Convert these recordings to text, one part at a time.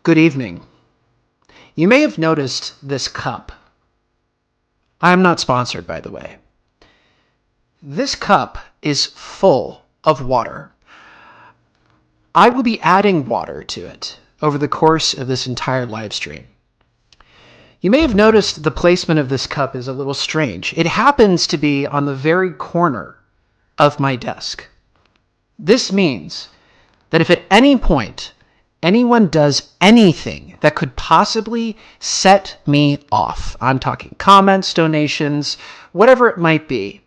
Good evening. You may have noticed this cup. I am not sponsored, by the way. This cup is full of water. I will be adding water to it over the course of this entire live stream. You may have noticed the placement of this cup is a little strange. It happens to be on the very corner of my desk. This means that if at any point anyone does anything that could possibly set me off, I'm talking comments, donations, whatever it might be,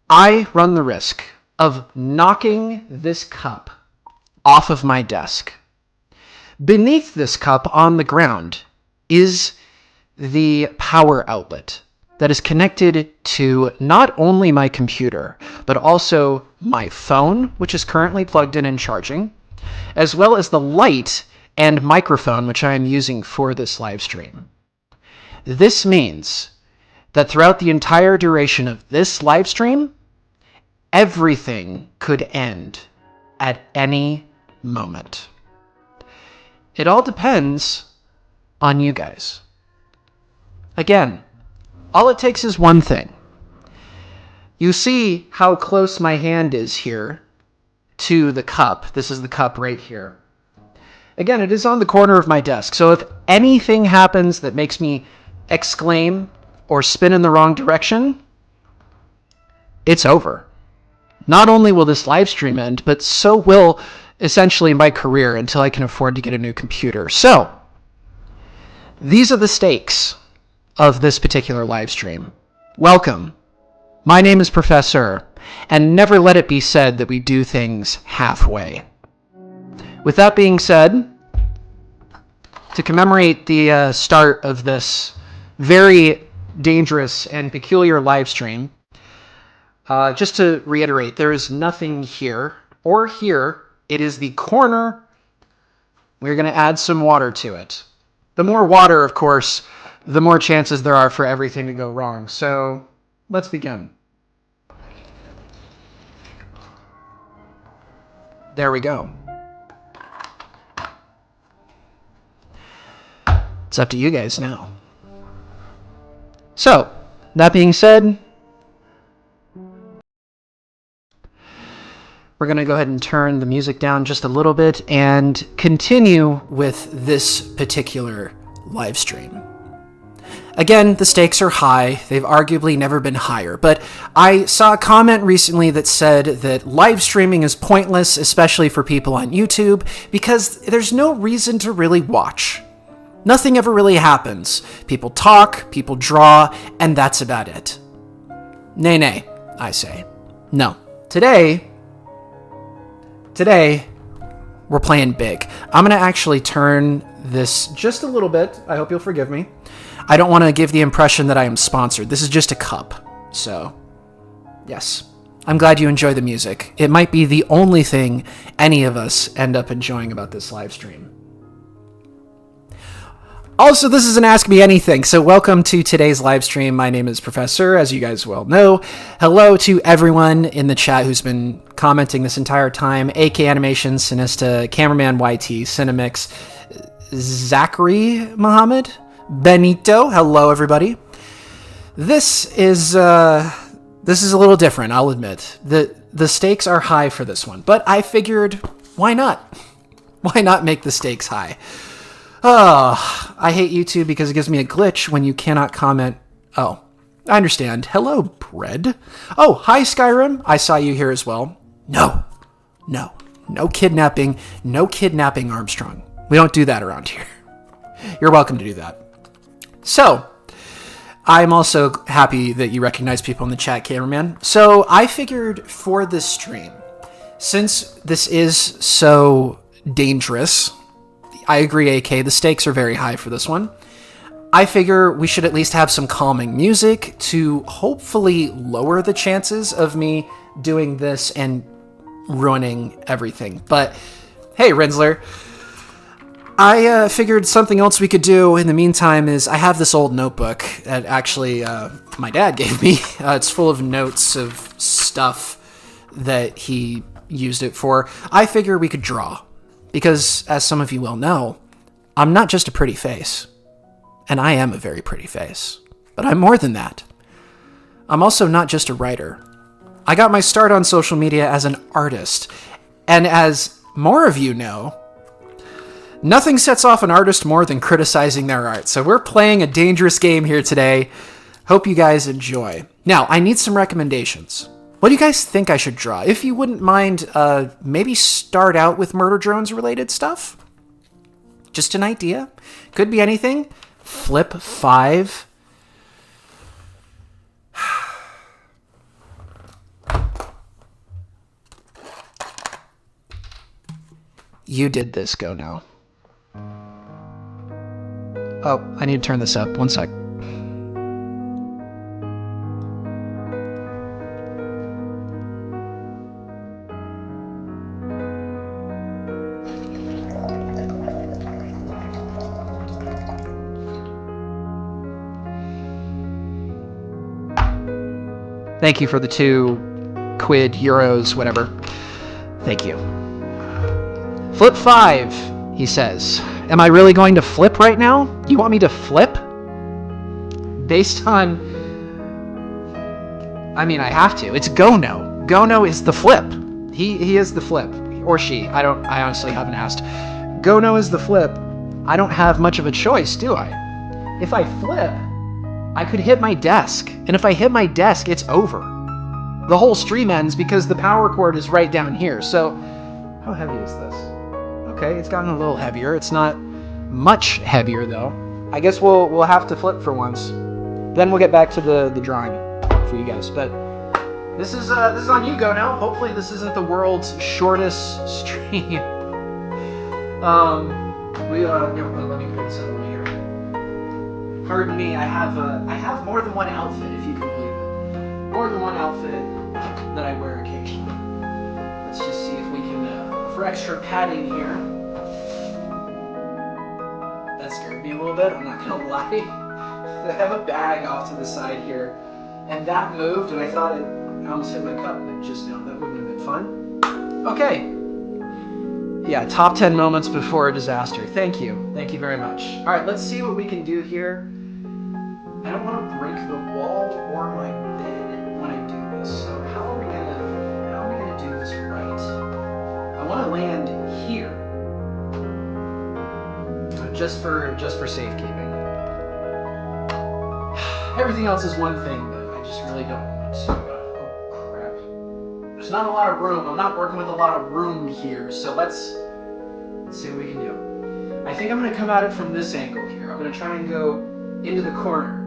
I run the risk of knocking this cup off of my desk. Beneath this cup on the ground is the power outlet that is connected to not only my computer, but also my phone, which is currently plugged in and charging, as well as the light and microphone, which I am using for this live stream. This means that throughout the entire duration of this live stream, everything could end at any moment. It all depends on you guys. Again, all it takes is one thing. You see how close my hand is here to the cup. This is the cup right here. Again, it is on the corner of my desk. So if anything happens that makes me exclaim or spin in the wrong direction, it's over. Not only will this live stream end, but so will essentially my career until I can afford to get a new computer. So these are the stakes of this particular live stream. Welcome. My name is Professor, and never let it be said that we do things halfway. With that being said, to commemorate the start of this very dangerous and peculiar live stream, just to reiterate, there is nothing here or here. It is the corner. We're going to add some water to it. The more water, of course, the more chances there are for everything to go wrong. So let's begin. There we go. It's up to you guys now. So, that being said, we're going to go ahead and turn the music down just a little bit and continue with this particular live stream. Again, the stakes are high. They've arguably never been higher, but I saw a comment recently that said that live streaming is pointless, especially for people on YouTube, because there's no reason to really watch. Nothing ever really happens. People talk, people draw, and that's about it. Nay, I say. No. Today, we're playing big. I'm going to actually turn this just a little bit. I hope you'll forgive me. I don't want to give the impression that I am sponsored. This is just a cup. So, yes. I'm glad you enjoy the music. It might be the only thing any of us end up enjoying about this live stream. Also, this is an Ask Me Anything, so welcome to today's live stream. My name is Professor, as you guys well know. Hello to everyone in the chat who's been commenting this entire time. AK Animation, Sinista, Cameraman YT, Cinemix, Zachary Muhammad, Benito. Hello, everybody. This is a little different, I'll admit. The stakes are high for this one, but I figured, why not? Why not make the stakes high? Oh, I hate YouTube because it gives me a glitch when you cannot comment. Oh, I understand. Hello, Bread. Oh, hi, Skyrim. I saw you here as well. No kidnapping. No kidnapping, Armstrong. We don't do that around here. You're welcome to do that. So, I'm also happy that you recognize people in the chat, Cameraman. So, I figured for this stream, since this is so dangerous, I agree, AK, the stakes are very high for this one. I figure we should at least have some calming music to hopefully lower the chances of me doing this and ruining everything. But, hey, Rinsler, I figured something else we could do in the meantime is I have this old notebook that actually my dad gave me. It's full of notes of stuff that he used it for. I figure we could draw. Because, as some of you will know, I'm not just a pretty face. And I am a very pretty face. But I'm more than that. I'm also not just a writer. I got my start on social media as an artist. And as more of you know, nothing sets off an artist more than criticizing their art. So we're playing a dangerous game here today. Hope you guys enjoy. Now, I need some recommendations. What do you guys think I should draw? If you wouldn't mind, maybe start out with murder drones related stuff. Just an idea. Could be anything. Flip 5. You did this, go now. Oh, I need to turn this up. One sec. Thank you for the 2 quid, euros, whatever. Thank you. Flip 5, he says. Am I really going to flip right now? You want me to flip? Based on... I mean, I have to. It's go no. Go no is the flip. He is the flip. Or she. I honestly haven't asked. Go no is the flip. I don't have much of a choice, do I? If I flip, I could hit my desk. And if I hit my desk, it's over. The whole stream ends because the power cord is right down here. So, how heavy is this? Okay, it's gotten a little heavier. It's not much heavier though. I guess we'll have to flip for once. Then we'll get back to the drawing for you guys. But this is on you, go now. Hopefully this isn't the world's shortest stream. Let me put this over here. Pardon me. I have more than one outfit, if you can believe it. More than one outfit that I wear occasionally. Let's just see if we can. For extra padding here. That scared me a little bit, I'm not gonna lie. I have a bag off to the side here, and that moved, and I thought I almost hit my cup just now. That wouldn't have been fun. Okay. Yeah, top 10 moments before a disaster. Thank you. Thank you very much. Alright, let's see what we can do here. I don't want to break the wall or my bed when I do this, so how are we gonna do this right? I want to land here, just for safekeeping. Everything else is one thing that I just really don't want to. Oh crap! There's not a lot of room. I'm not working with a lot of room here, so let's see what we can do. I think I'm going to come at it from this angle here. I'm going to try and go into the corner.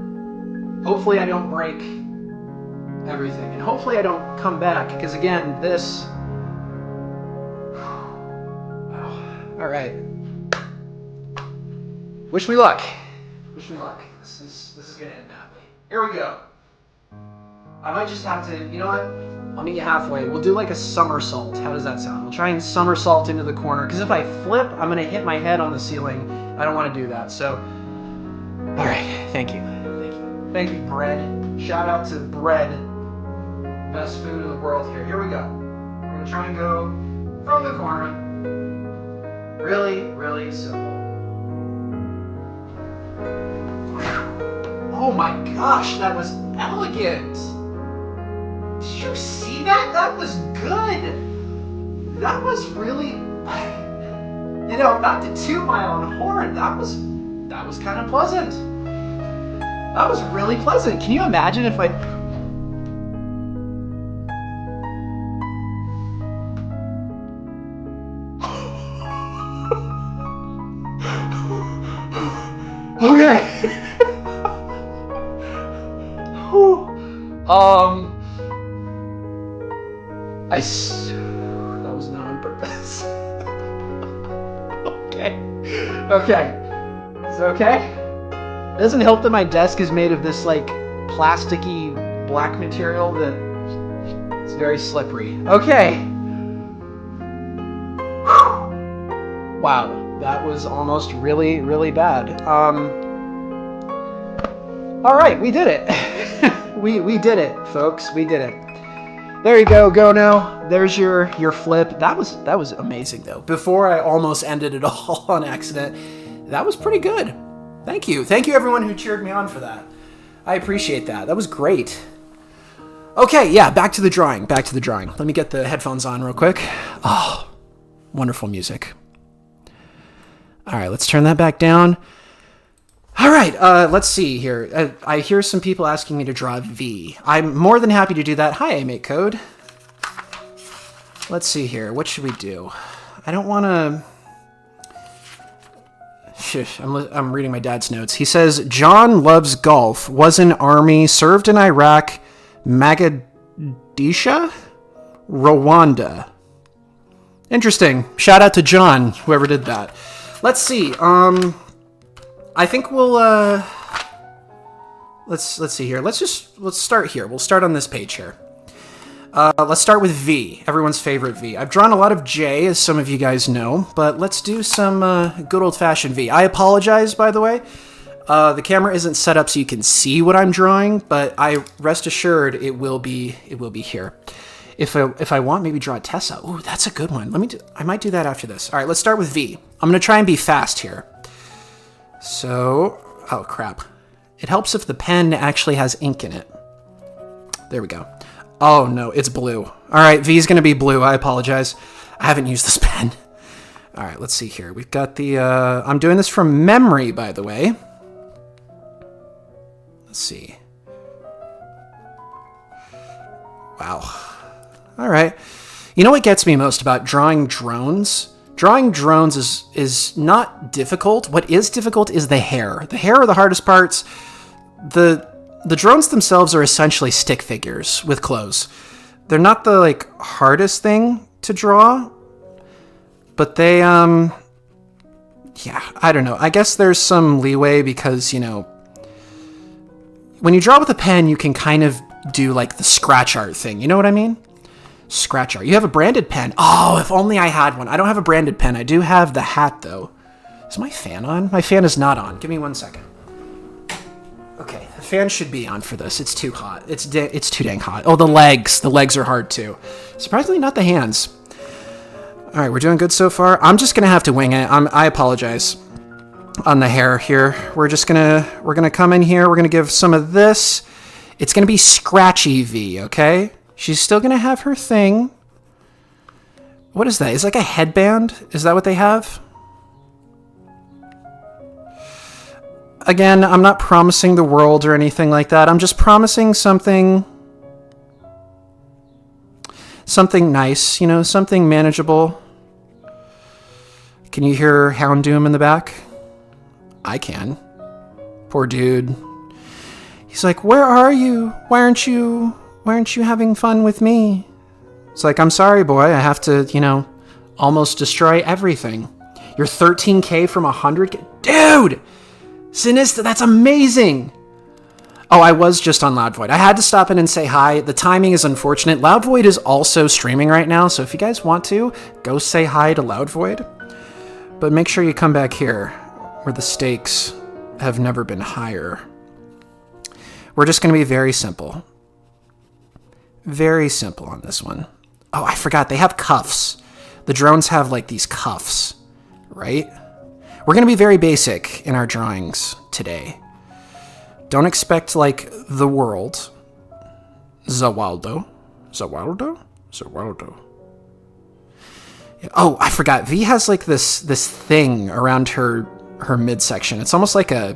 Hopefully I don't break everything, and hopefully I don't come back, because again, this. Alright. Wish me luck. Wish me luck. This is gonna end badly. Here we go. I might just have to, you know what? I'll meet you halfway. We'll do like a somersault. How does that sound? We'll try and somersault into the corner, because if I flip, I'm gonna hit my head on the ceiling. I don't want to do that, so. Alright, thank you. Thank you. Thank you, bread. Shout out to bread. Best food in the world here. Here we go. We're gonna try and go from the corner. Really, really simple. Oh my gosh, that was elegant. Did you see that? That was good. That was really, you know, not to toot my own horn, that was kind of pleasant. That was really pleasant. Can you imagine if I... Okay. That was not on purpose. Okay. It's okay. It doesn't help that my desk is made of this like plasticky black material that it's very slippery. Okay. Wow. That was almost really, really bad. All right, we did it. we did it, folks. We did it. There you go now. There's your flip. That was amazing though. Before I almost ended it all on accident, that was pretty good. Thank you everyone who cheered me on for that. I appreciate that. That was great. Okay, yeah, back to the drawing. Let me get the headphones on real quick. Oh, wonderful music. All right, let's turn that back down. All right, let's see here. I hear some people asking me to draw V. I'm more than happy to do that. Hi, iMake Code. Let's see here. What should we do? I don't want to... I'm reading my dad's notes. He says, John loves golf, was in Army, served in Iraq, Mogadishu, Rwanda. Interesting. Shout out to John, whoever did that. Let's see. I think we'll let's see here. Let's start here. We'll start on this page here. Let's start with V, everyone's favorite V. I've drawn a lot of J, as some of you guys know, but let's do some good old-fashioned V. I apologize, by the way. The camera isn't set up so you can see what I'm drawing, but I rest assured it will be here. If I want, maybe draw Tessa. Ooh, that's a good one. I might do that after this. All right, let's start with V. I'm gonna try and be fast here. So, oh crap. It helps if the pen actually has ink in it. There we go. Oh no, it's blue. All right, V is gonna be blue. I apologize. I haven't used this pen. All right, let's see here. We've got the, I'm doing this from memory, by the way. Let's see. Wow. All right. You know what gets me most about drawing drones? Drawing drones is not difficult. What is difficult is the hair. The hair are the hardest parts. The drones themselves are essentially stick figures with clothes. They're not the hardest thing to draw, but they yeah, I don't know. I guess there's some leeway because, you know, when you draw with a pen, you can kind of do the scratch art thing. You know what I mean? Scratch art. You have a branded pen. Oh, if only I had one. I don't have a branded pen. I do have the hat, though. Is my fan on? My fan is not on. Give me 1 second. Okay, the fan should be on for this. It's too hot. It's too dang hot. Oh, the legs. The legs are hard, too. Surprisingly, not the hands. All right, we're doing good so far. I'm just going to have to wing it. I apologize on the hair here. We're gonna come in here. We're going to give some of this. It's going to be scratchy V, okay? She's still going to have her thing. What is that? Is it like a headband? Is that what they have? Again, I'm not promising the world or anything like that. I'm just promising something nice, you know, something manageable. Can you hear Houndoom in the back? I can. Poor dude. He's like, where are you? Why aren't you having fun with me? It's like, I'm sorry, boy. I have to, you know, almost destroy everything. You're 13K from 100K? Dude! Sinista, that's amazing! Oh, I was just on Loud Void. I had to stop in and say hi. The timing is unfortunate. Loud Void is also streaming right now, so if you guys want to, go say hi to Loud Void. But make sure you come back here, where the stakes have never been higher. We're just going to be very simple. Very simple on this one. Oh, I forgot. They have cuffs. The drones have, these cuffs, right? We're going to be very basic in our drawings today. Don't expect, the world. Zawaldo. Yeah. Oh, I forgot. V has, this thing around her midsection. It's almost like a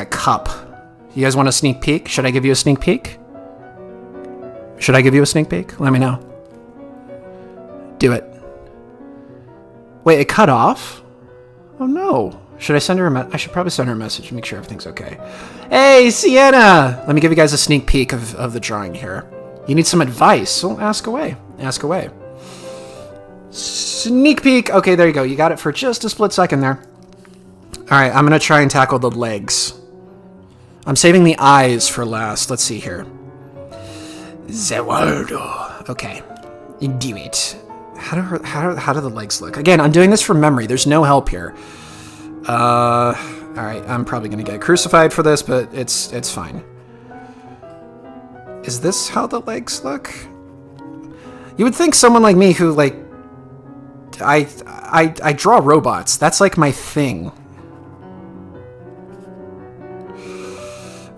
cup. You guys want a sneak peek? Should I give you a sneak peek? Let me know. Do it. Wait, it cut off? Oh no. Should I send her I should probably send her a message to make sure everything's okay. Hey, Sienna! Let me give you guys a sneak peek of the drawing here. You need some advice? So ask away. Ask away. Sneak peek! Okay, there you go. You got it for just a split second there. Alright, I'm gonna try and tackle the legs. I'm saving the eyes for last. Let's see here. Zawaldo. Okay. Do it. How do the legs look? Again, I'm doing this from memory. There's no help here. Alright, I'm probably gonna get crucified for this, but it's fine. Is this how the legs look? You would think someone like me who, like, I draw robots. That's like my thing.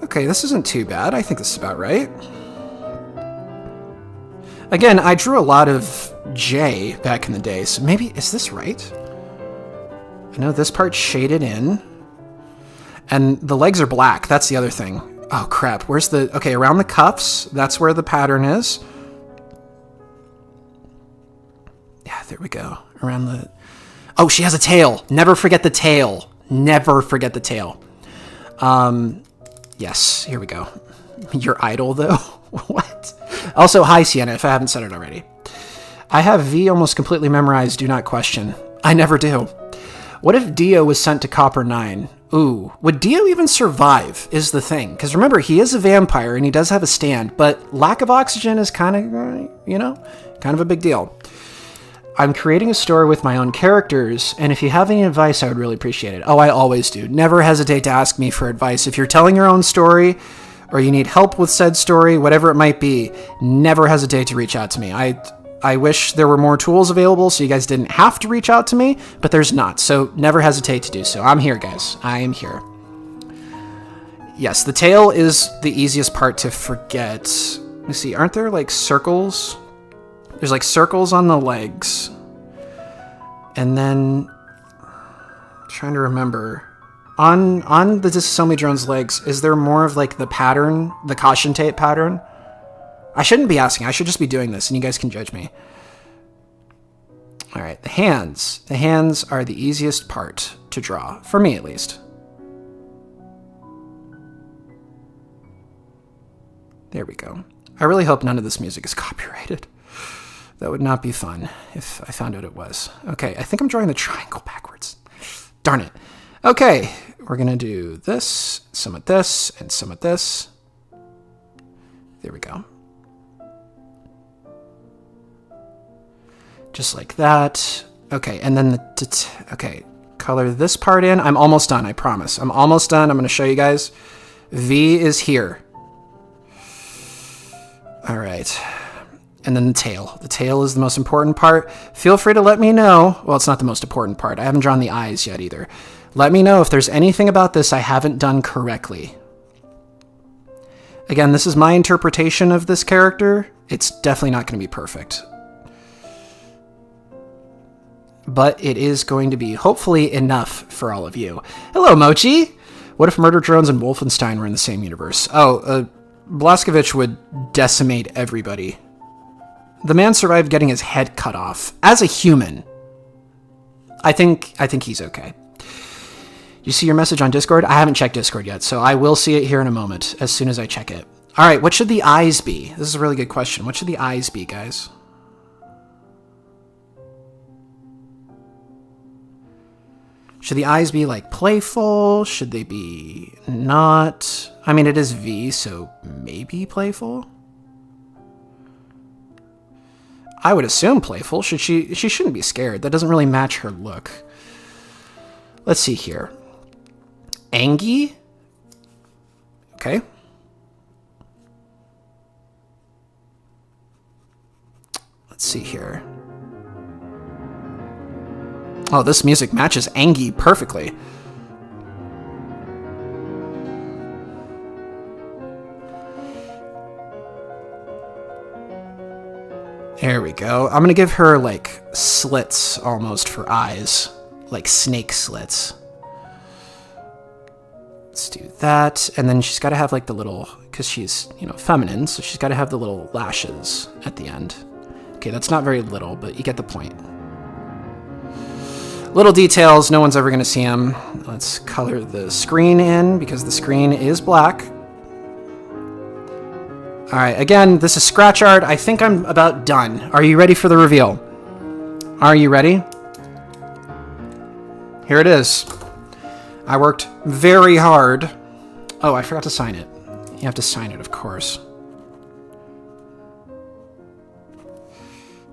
Okay, this isn't too bad. I think this is about right. Again, I drew a lot of J back in the day, so maybe, is this right? I know this part's shaded in. And the legs are black. That's the other thing. Oh, crap. Where's the... Okay, around the cuffs, that's where the pattern is. Yeah, there we go. Around the... Oh, she has a tail. Never forget the tail. Never forget the tail. Yes, here we go. Your idol, though? What? Also, hi, Sienna, if I haven't said it already. I have V almost completely memorized, do not question. I never do. What if Dio was sent to Copper 9? Ooh, would Dio even survive, is the thing. Because remember, he is a vampire, and he does have a stand, but lack of oxygen is kind of, you know, kind of a big deal. I'm creating a story with my own characters, and if you have any advice, I would really appreciate it. Oh, I always do. Never hesitate to ask me for advice. If you're telling your own story, or you need help with said story, whatever it might be, never hesitate to reach out to me. I wish there were more tools available so you guys didn't have to reach out to me, but there's not, so never hesitate to do so. I'm here, guys. I am here. Yes, the tail is the easiest part to forget. Let me see, aren't there like circles? There's like circles on the legs. And then, I'm trying to remember. On the disassembly drone's legs, is there more of like the pattern, the caution tape pattern? I shouldn't be asking. I should just be doing this, and you guys can judge me. All right, the hands. The hands are the easiest part to draw, for me at least. There we go. I really hope none of this music is copyrighted. That would not be fun if I found out it was. Okay, I think I'm drawing the triangle backwards. Darn it. Okay, we're going to do this, some of this, and some of this. There we go. Just like that. Okay, and then okay, color this part in. I'm almost done, I promise. I'm almost done. I'm going to show you guys. V is here. All right. And then the tail. The tail is the most important part. Feel free to let me know. Well, it's not the most important part. I haven't drawn the eyes yet either. Let me know if there's anything about this I haven't done correctly. Again, this is my interpretation of this character. It's definitely not going to be perfect. But it is going to be, hopefully, enough for all of you. Hello, Mochi! What if Murder Drones and Wolfenstein were in the same universe? Oh, Blazkowicz would decimate everybody. The man survived getting his head cut off. As a human. I think he's okay. You see your message on Discord? I haven't checked Discord yet, so I will see it here in a moment, as soon as I check it. Alright, what should the eyes be? This is a really good question. What should the eyes be, guys? Should the eyes be, like, playful? Should they be not? I mean, it is V, so maybe playful? I would assume playful. She shouldn't be scared. That doesn't really match her look. Let's see here. Angie? Okay. Let's see here. Oh, this music matches Angie perfectly. There we go. I'm gonna give her, like, slits almost for eyes. Like snake slits. Let's do that. And then she's gotta have, like, the little... Because she's, you know, feminine, so she's gotta have the little lashes at the end. Okay, that's not very little, but you get the point. Little details, no one's ever gonna see them. Let's color the screen in, because the screen is black. Alright, again, this is scratch art. I think I'm about done. Are you ready for the reveal? Are you ready? Here it is. I worked very hard. Oh, I forgot to sign it. You have to sign it, of course.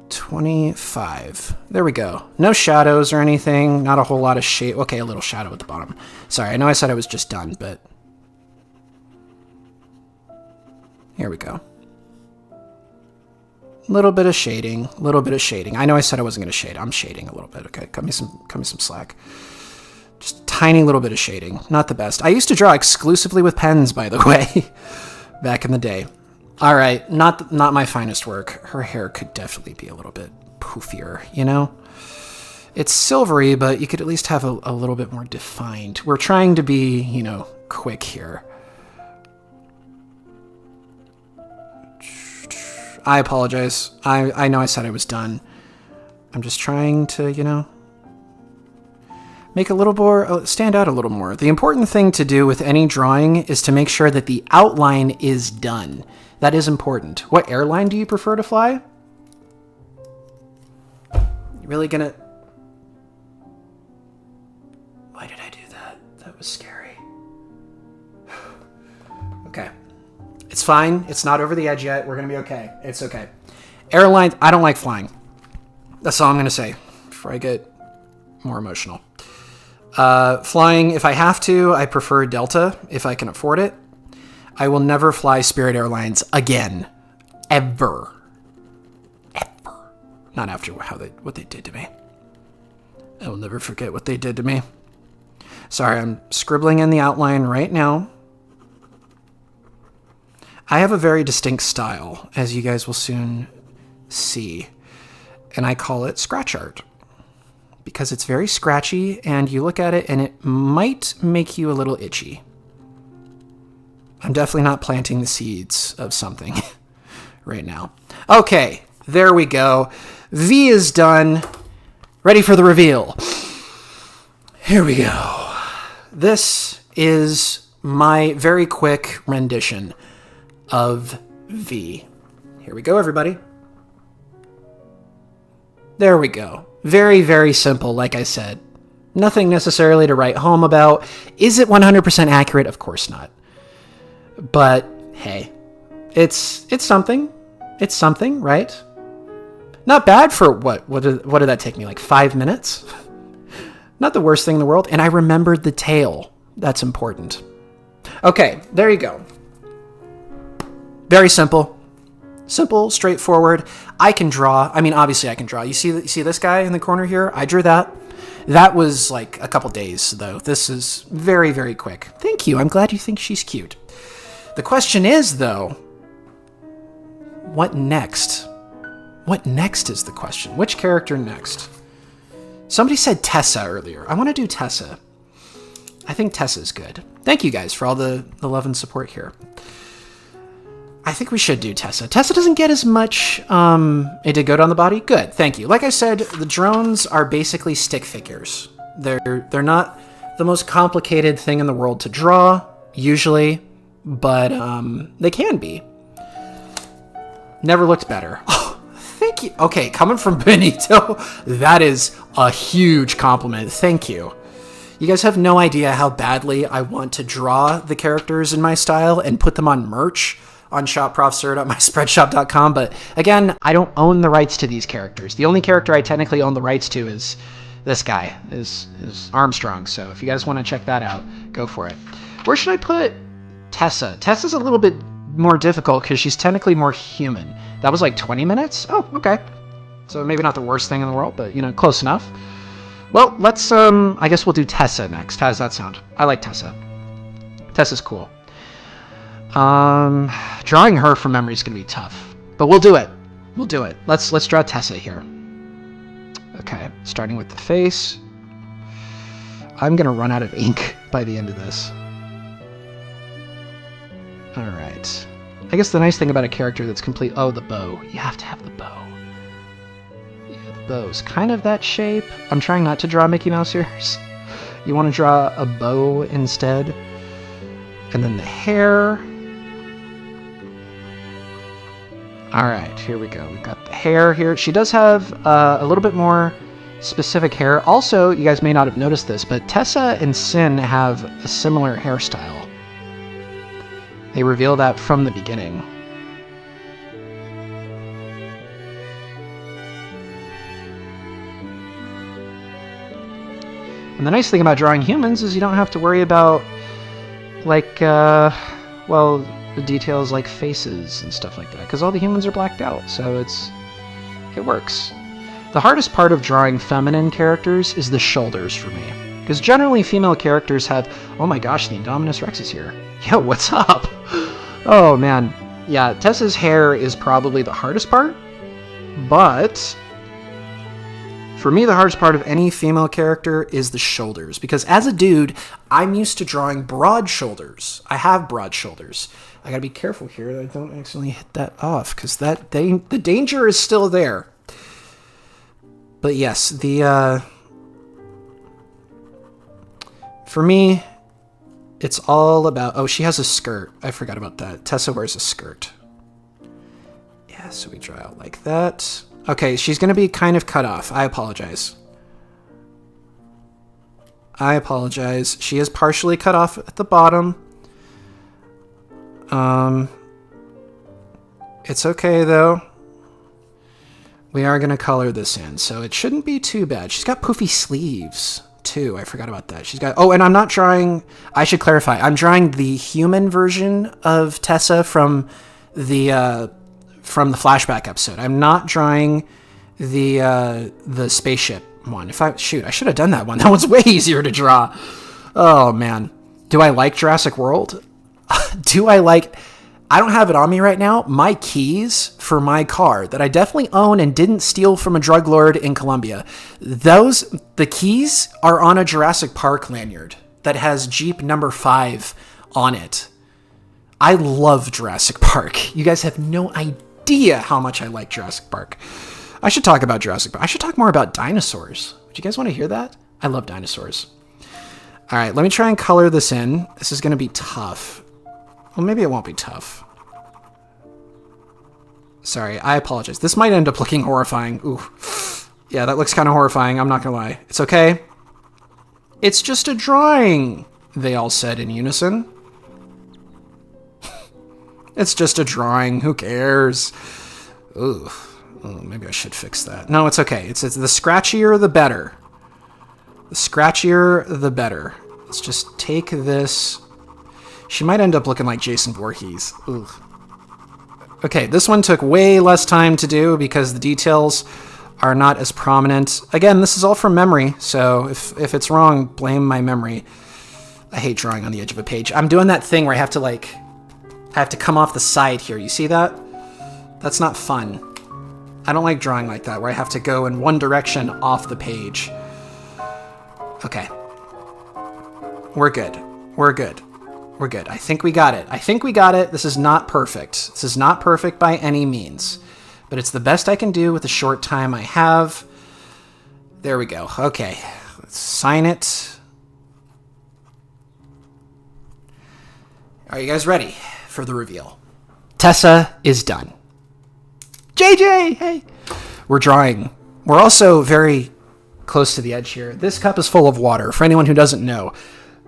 25. There we go. No shadows or anything. Not a whole lot of shade. Okay, a little shadow at the bottom. Sorry, I know I said I was just done, but... Here we go. Little bit of shading. Little bit of shading. I know I said I wasn't going to shade. I'm shading a little bit. Okay, cut me some slack. Just a tiny little bit of shading. Not the best. I used to draw exclusively with pens, by the way, back in the day. All right, not my finest work. Her hair could definitely be a little bit poofier, you know? It's silvery, but you could at least have a little bit more defined. We're trying to be, you know, quick here. I apologize. I know I said I was done. I'm just trying to, you know, make a little more, stand out a little more. The important thing to do with any drawing is to make sure that the outline is done. That is important. What airline do you prefer to fly? You really gonna... Why did I do that? That was scary. Okay. It's fine. It's not over the edge yet. We're gonna be okay. It's okay. Airlines, I don't like flying. That's all I'm gonna say before I get more emotional. Flying, if I have to, I prefer Delta if I can afford it. I will never fly Spirit Airlines again. Ever. Ever. Not after what they did to me. I will never forget what they did to me. Sorry, I'm scribbling in the outline right now. I have a very distinct style, as you guys will soon see. And I call it scratch art. Because it's very scratchy, and you look at it, and it might make you a little itchy. I'm definitely not planting the seeds of something right now. Okay, there we go. V is done. Ready for the reveal. Here we go. This is my very quick rendition of V. Here we go, everybody. There we go. Very, very simple, like I said. Nothing necessarily to write home about. Is it 100% accurate? Of course not. But, hey, it's something. It's something, right? Not bad for what did that take me, like 5 minutes? Not the worst thing in the world. And I remembered the tail. That's important. Okay, there you go. Very simple. Simple, straightforward. I can draw. I mean, obviously I can draw. You see this guy in the corner here? I drew that. That was like a couple days, though. This is very, very quick. Thank you. I'm glad you think she's cute. The question is, though, what next? What next is the question. Which character next? Somebody said Tessa earlier. I want to do Tessa. I think Tessa's good. Thank you guys for all the love and support here. I think we should do Tessa. Tessa doesn't get as much, it did good on the body? Good, thank you. Like I said, the drones are basically stick figures. They're not the most complicated thing in the world to draw, usually, but they can be. Never looked better. Oh, thank you. Okay, coming from Benito, that is a huge compliment. Thank you. You guys have no idea how badly I want to draw the characters in my style and put them on merch on shopprofsir.myspreadshop.com, but again, I don't own the rights to these characters. The only character I technically own the rights to is this guy, is Armstrong, so if you guys want to check that out, go for it. Where should I put Tessa? Tessa's a little bit more difficult because she's technically more human. That was like 20 minutes? Oh, okay. So maybe not the worst thing in the world, but, you know, close enough. Well, let's, I guess we'll do Tessa next. How does that sound? I like Tessa. Tessa's cool. Drawing her from memory is going to be tough, but we'll do it. We'll do it. Let's draw Tessa here. Okay, starting with the face. I'm going to run out of ink by the end of this. All right. I guess the nice thing about a character that's complete... Oh, the bow. You have to have the bow. Yeah, the bow's kind of that shape. I'm trying not to draw Mickey Mouse ears. You want to draw a bow instead. And then the hair. Alright, here we go. We've got the hair here. She does have a little bit more specific hair. Also, you guys may not have noticed this, but Tessa and Sin have a similar hairstyle. They reveal that from the beginning. And the nice thing about drawing humans is you don't have to worry about, like, well, the details like faces and stuff like that, because all the humans are blacked out, so it's It works. The hardest part of drawing feminine characters is the shoulders for me. Because generally female characters have... Oh my gosh, the Indominus Rex is here. Yo, what's up? Oh man. Yeah, Tessa's hair is probably the hardest part. But... for me, the hardest part of any female character is the shoulders. Because as a dude, I'm used to drawing broad shoulders. I have broad shoulders. I gotta be careful here that I don't accidentally hit that off. Because the danger is still there. But yes, for me, it's all about... oh, she has a skirt. I forgot about that. Tessa wears a skirt. Yeah, so we draw out like that. Okay, she's going to be kind of cut off. I apologize. She is partially cut off at the bottom. It's okay, though. We are going to color this in, so it shouldn't be too bad. She's got poofy sleeves, too. I forgot about that. She's got... oh, and I'm not drawing... I should clarify. I'm drawing the human version of Tessa from the flashback episode. I'm not drawing the spaceship one. Shoot, I should have done that one. That one's way easier to draw. Oh, man. Do I like Jurassic World? I don't have it on me right now. My keys for my car that I definitely own and didn't steal from a drug lord in Colombia. The keys are on a Jurassic Park lanyard that has Jeep number 5 on it. I love Jurassic Park. You guys have no idea how much I like Jurassic Park. I should talk about Jurassic Park. I should talk more about dinosaurs. Would you guys want to hear that? I love dinosaurs. All right, let me try and color this in. This is going to be tough. Well, maybe it won't be tough. Sorry, I apologize. This might end up looking horrifying. Ooh. Yeah, that looks kind of horrifying. I'm not going to lie. It's okay. It's just a drawing, they all said in unison. It's just a drawing. Who cares? Ooh. Oh, maybe I should fix that. No, it's okay. It's the scratchier, the better. The scratchier, the better. Let's just take this. She might end up looking like Jason Voorhees. Ooh. Okay, this one took way less time to do because the details are not as prominent. Again, this is all from memory, so if it's wrong, blame my memory. I hate drawing on the edge of a page. I'm doing that thing where I have to come off the side here. You see that? That's not fun. I don't like drawing like that, where I have to go in one direction off the page. Okay. We're good. We're good. We're good. I think we got it. This is not perfect. This is not perfect by any means. But it's the best I can do with the short time I have. There we go. Okay. Let's sign it. Are you guys ready for the reveal? Tessa is done. JJ, hey! We're drawing. We're also very close to the edge here. This cup is full of water. For anyone who doesn't know,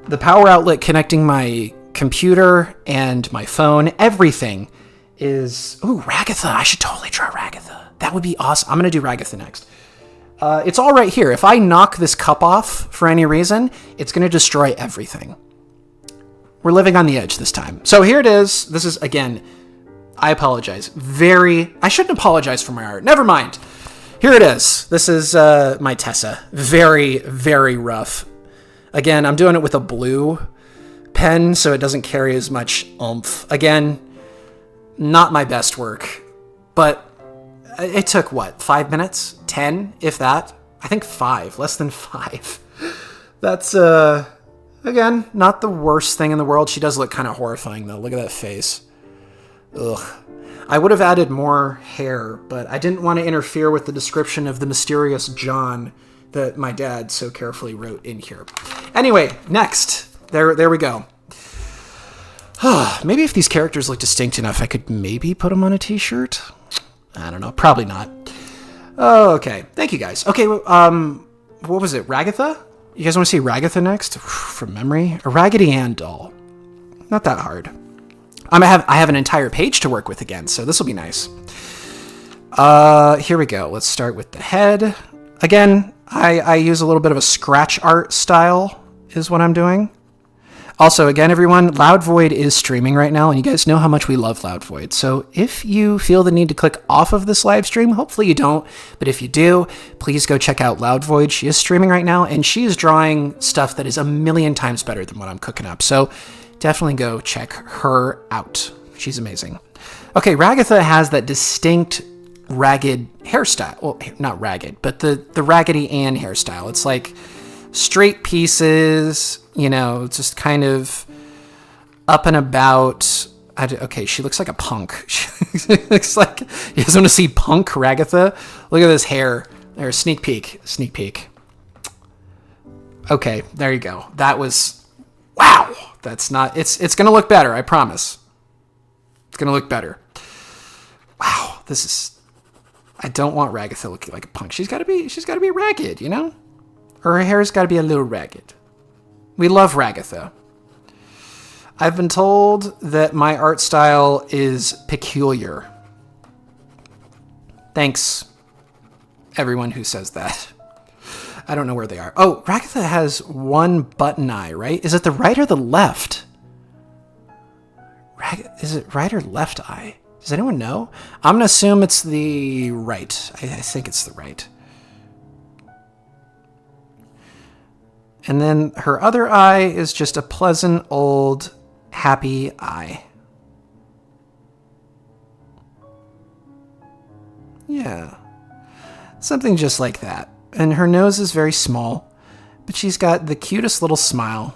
the power outlet connecting my computer and my phone, everything is... Ooh, Ragatha. I should totally draw Ragatha. That would be awesome. I'm going to do Ragatha next. It's all right here. If I knock this cup off for any reason, it's going to destroy everything. We're living on the edge this time. So here it is. This is, again, I apologize. I shouldn't apologize for my art. Never mind. Here it is. This is my Tessa. Very, very rough. Again, I'm doing it with a blue pen, so it doesn't carry as much oomph. Again, not my best work, but it took, what, 5 minutes? 10, if that? I think 5, less than 5. That's, again, not the worst thing in the world. She does look kind of horrifying, though. Look at that face. Ugh. I would have added more hair, but I didn't want to interfere with the description of the mysterious John that my dad so carefully wrote in here. Anyway, next. There we go. Maybe if these characters look distinct enough, I could maybe put them on a t-shirt. I don't know. Probably not. Oh, okay. Thank you, guys. Okay, what was it? Ragatha? You guys want to see Ragatha next? From memory? A Raggedy Ann doll. Not that hard. I have an entire page to work with again, so this will be nice. Here we go. Let's start with the head. Again, I use a little bit of a scratch art style is what I'm doing. Also, again, everyone, Loud Void is streaming right now, and you guys know how much we love Loud Void. So if you feel the need to click off of this live stream, hopefully you don't, but if you do, please go check out Loud Void. She is streaming right now, and she is drawing stuff that is a million times better than what I'm cooking up. So definitely go check her out. She's amazing. Okay, Ragatha has that distinct ragged hairstyle. Well, not ragged, but the Raggedy Ann hairstyle. It's like straight pieces, you know, just kind of up and about. Okay, she looks like a punk. She looks like, you guys want to see punk Ragatha? Look at this hair. There's a sneak peek. Sneak peek. Okay, there you go. That was, wow. That's not, it's going to look better, I promise. It's going to look better. Wow, this is, I don't want Ragatha looking like a punk. She's got to be ragged, you know? Or her hair's got to be a little ragged. We love Ragatha. I've been told that my art style is peculiar. Thanks, everyone who says that. I don't know where they are. Oh, Ragatha has one button eye, right? Is it the right or the left? Is it right or left eye? Does anyone know? I'm going to assume it's the right. I think it's the right. And then her other eye is just a pleasant, old, happy eye. Yeah. Something just like that. And her nose is very small, but she's got the cutest little smile.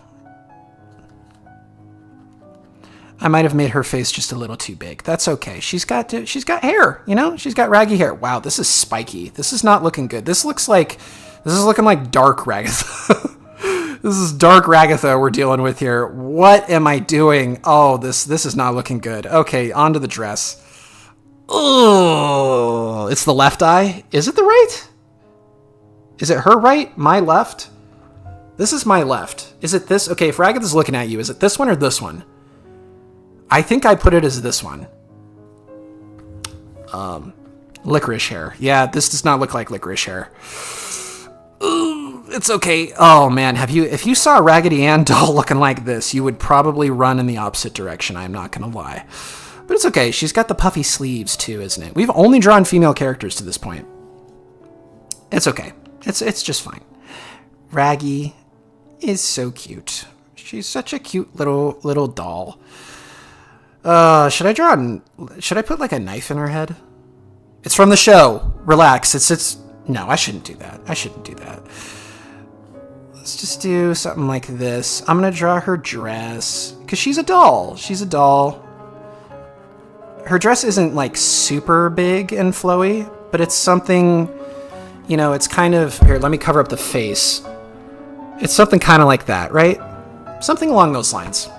I might have made her face just a little too big. That's okay. She's got hair, you know? She's got raggy hair. Wow, this is spiky. This is not looking good. This is looking like dark Ragatha. This is dark Ragatha we're dealing with here. What am I doing? Oh, this is not looking good. Okay, on to the dress. Oh, it's the left eye. Is it the right? Is it her right? My left? This is my left. Is it this? Okay, if Ragatha's looking at you, is it this one or this one? I think I put it as this one. Licorice hair. Yeah, this does not look like licorice hair. Ooh, it's okay. Oh man, if you saw a Raggedy Ann doll looking like this, you would probably run in the opposite direction. I'm not gonna lie. But it's okay. She's got the puffy sleeves too, isn't it? We've only drawn female characters to this point. It's okay. It's just fine. Raggy is so cute. She's such a cute little doll. Should I put like a knife in her head? It's from the show. Relax. No, I shouldn't do that. Let's just do something like this. I'm going to draw her dress because she's a doll. Her dress isn't like super big and flowy, but it's something, you know, it's kind of, here, let me cover up the face. It's something kind of like that, right? Something along those lines.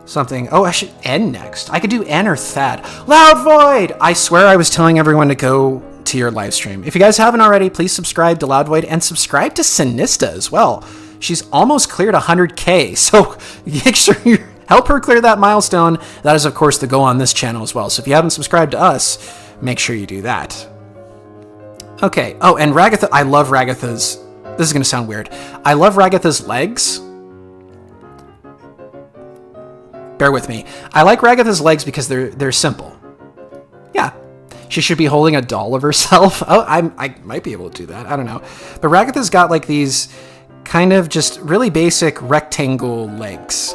Something. Oh, I should N next. I could do N or Thad. Loud Void! I swear I was telling everyone to go to your live stream. If you guys haven't already, please subscribe to Loud Void and subscribe to Sinista as well. She's almost cleared 100K, so make sure you help her clear that milestone. That is, of course, the goal on this channel as well. So if you haven't subscribed to us, make sure you do that. Okay. Oh, and Ragatha. I love Ragatha's. This is going to sound weird. I love Ragatha's legs. Bear with me. I like Ragatha's legs because they're simple. Yeah. She should be holding a doll of herself. Oh, I might be able to do that. I don't know. But Ragatha's got like these kind of just really basic rectangle legs.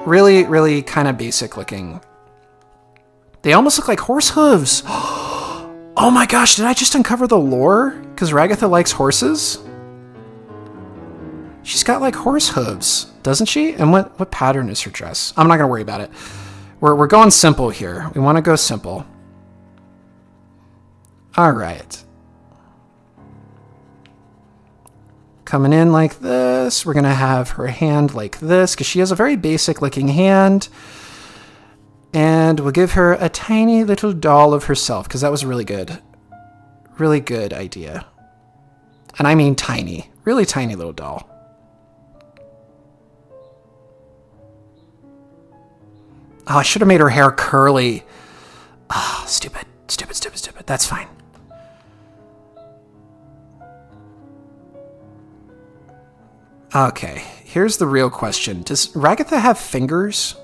Really, really kind of basic looking. They almost look like horse hooves. Oh my gosh, did I just uncover the lore? Because Ragatha likes horses? She's got like horse hooves, doesn't she? And what pattern is her dress? I'm not going to worry about it. We're going simple here. We want to go simple. All right. Coming in like this. We're going to have her hand like this because she has a very basic looking hand. And we'll give her a tiny little doll of herself because that was really good idea. And I mean tiny, really tiny little doll. Oh, I should have made her hair curly. Ah, oh, stupid. That's fine. Okay, here's the real question. Does Ragatha have fingers?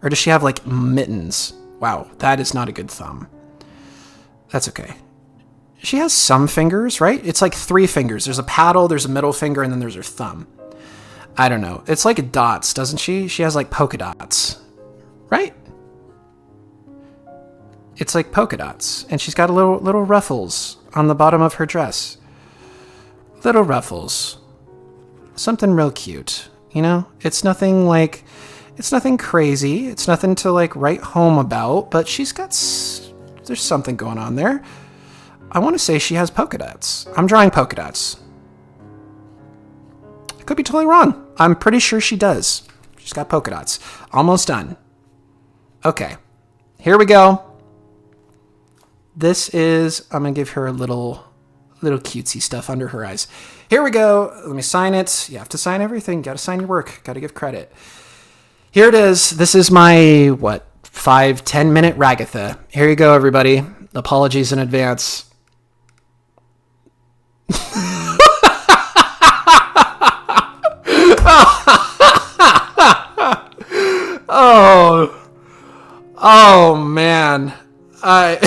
Or does she have, like, mittens? Wow, that is not a good thumb. That's okay. She has some fingers, right? It's like 3 fingers. There's a paddle, there's a middle finger, and then there's her thumb. I don't know. It's like dots, doesn't she? She has, like, polka dots. Right? It's like polka dots. And she's got a little ruffles on the bottom of her dress. Little ruffles. Something real cute, you know? It's nothing crazy. It's nothing to like write home about, but there's something going on there. I want to say she has polka dots. I'm drawing polka dots. I could be totally wrong. I'm pretty sure she does. She's got polka dots. Almost done. Okay. Here we go. I'm going to give her a little cutesy stuff under her eyes. Here we go. Let me sign it. You have to sign everything. Got to sign your work. Got to give credit. Here it is. This is my, 5-10 minute Ragatha. Here you go, everybody. Apologies in advance. Oh man. I'm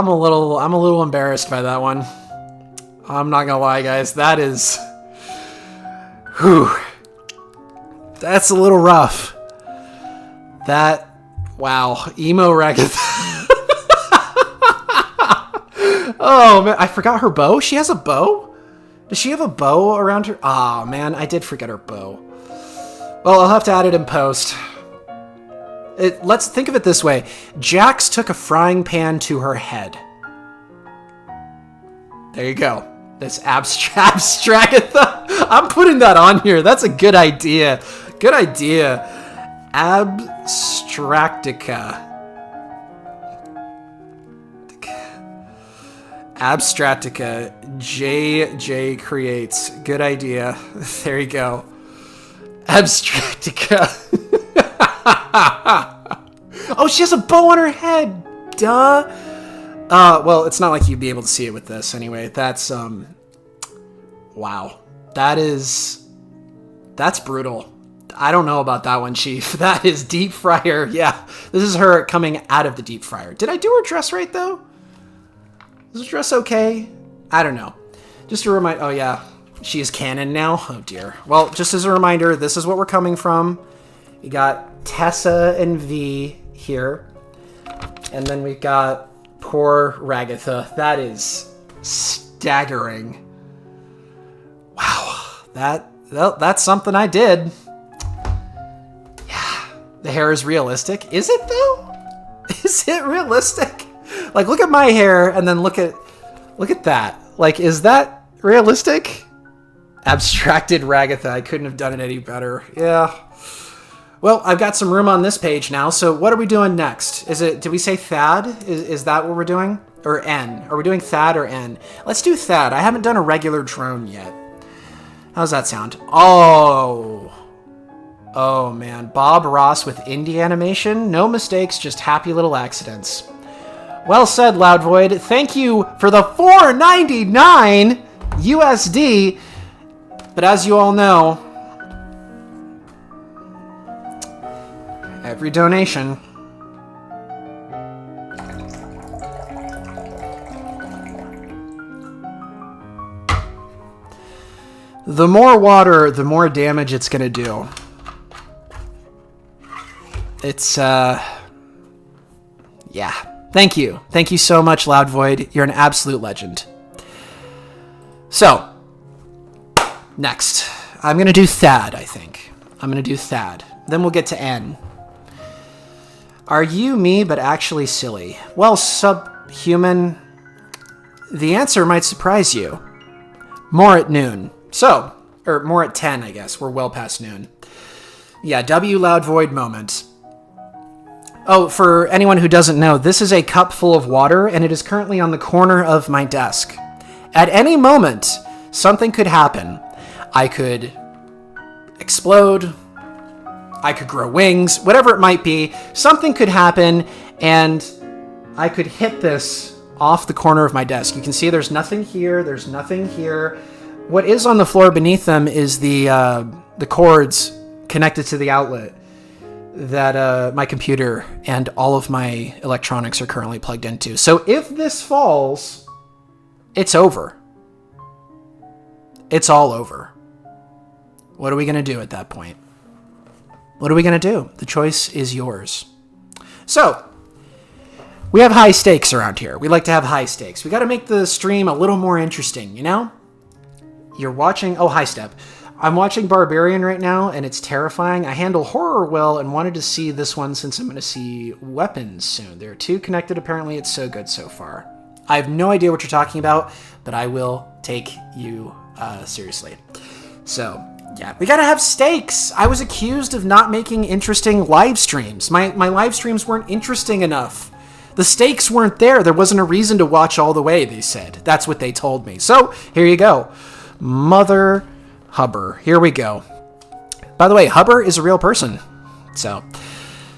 a little embarrassed by that one. I'm not gonna lie, guys. That is, that's a little rough. Wow, emo Ragatha. Oh man, I forgot her bow. She has a bow? Does she have a bow around her? Oh man, I did forget her bow. Well, I'll have to add it in post. Let's think of it this way. Jax took a frying pan to her head. There you go. This abstractitha. I'm putting that on here. That's a good idea. Good idea. Abstractica. Abstractica. JJ creates. Good idea. There you go. Abstractica. Oh, she has a bow on her head. Duh. Well, it's not like you'd be able to see it with this anyway. That's, wow. That's brutal. I don't know about that one, Chief. That is deep fryer. Yeah, this is her coming out of the deep fryer. Did I do her dress right, though? Is the dress okay? I don't know. Just a reminder. Oh, yeah. She is canon now? Oh, dear. Well, just as a reminder, this is what we're coming from. We got Tessa and V here. And then we got poor Ragatha. That is staggering. Wow. That's something I did. Yeah. The hair is realistic. Is it, though? Is it realistic? Like, look at my hair and then look at that. Like, is that realistic? Abstracted Ragatha. I couldn't have done it any better. Yeah. Well, I've got some room on this page now, so what are we doing next? Did we say Thad? Is that what we're doing? Or N? Are we doing Thad or N? Let's do Thad. I haven't done a regular drone yet. How's that sound? Oh, man. Bob Ross with indie animation. No mistakes, just happy little accidents. Well said, Loud Void. Thank you for the $4.99 USD. But as you all know, every donation the more water, the more damage it's gonna do. It's yeah. Thank you so much, Loud Void. You're an absolute legend. So next I'm gonna do Thad. I think I'm gonna do Thad, then we'll get to N. Are you me, but actually silly? Well, subhuman, the answer might surprise you. More at noon. So, or more at 10, I guess. We're well past noon. Yeah, W Loud Void moment. Oh, for anyone who doesn't know, this is a cup full of water, and it is currently on the corner of my desk. At any moment, something could happen. I could explode. I could grow wings, whatever it might be. Something could happen, and I could hit this off the corner of my desk. You can see there's nothing here. There's nothing here. What is on the floor beneath them is the cords connected to the outlet that my computer and all of my electronics are currently plugged into. So if this falls, it's over. It's all over. What are we going to do at that point? What are we going to do? The choice is yours. So, we have high stakes around here. We like to have high stakes. We got to make the stream a little more interesting, you know? You're watching... Oh, high step. I'm watching Barbarian right now, and it's terrifying. I handle horror well and wanted to see this one since I'm going to see weapons soon. They're two connected, apparently. It's so good so far. I have no idea what you're talking about, but I will take you seriously. So, yeah, we gotta have stakes. I was accused of not making interesting live streams. My live streams weren't interesting enough. The stakes weren't there. There wasn't a reason to watch all the way, they said. That's what they told me. So, here you go. Mother Hubber. Here we go. By the way, Hubber is a real person. So,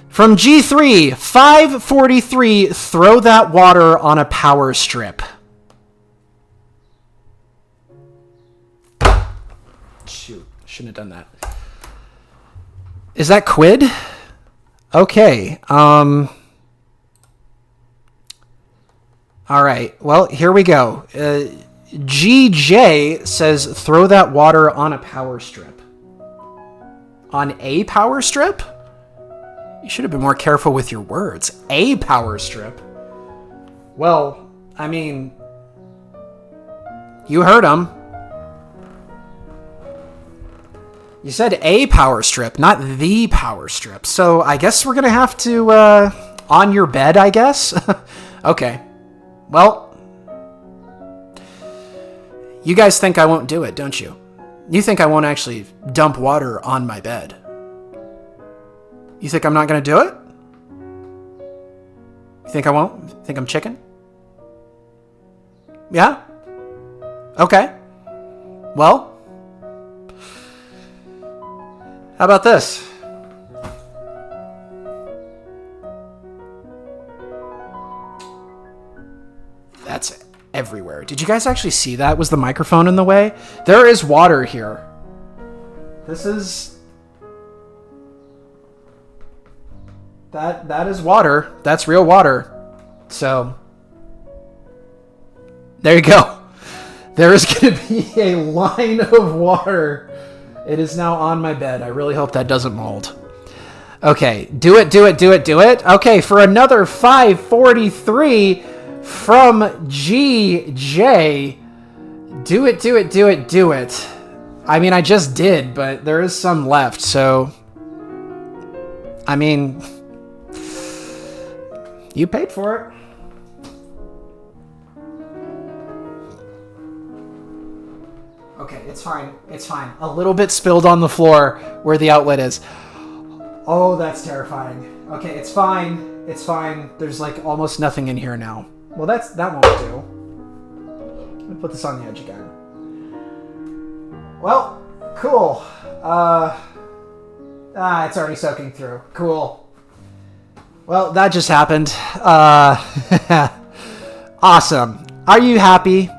from G3, 543, throw that water on a power strip. Shoot, shouldn't have done that. Is that quid? Okay. All right. Well, here we go. GJ says throw that water on a power strip. On a power strip? You should have been more careful with your words. A power strip? Well, I mean, you heard him. You said a power strip, not the power strip. So I guess we're going to have to, on your bed, I guess? Okay. Well, you guys think I won't do it, don't you? You think I won't actually dump water on my bed. You think I'm not going to do it? You think I won't? Think I'm chicken? Yeah? Okay. Well, how about this? That's everywhere. Did you guys actually see that? Was the microphone in the way? There is water here. This is... That is water. That's real water. So, there you go. There is going to be a line of water. It is now on my bed. I really hope that doesn't mold. Okay, do it. Okay, for another 543 from GJ. Do it. I mean, I just did, but there is some left, so... I mean... You paid for it. Okay, it's fine. A little bit spilled on the floor where the outlet is. Oh, that's terrifying. Okay, it's fine. There's like almost nothing in here now. Well, that won't do. Let me put this on the edge again. Well, cool. It's already soaking through. Cool. Well, that just happened. Awesome. Are you happy?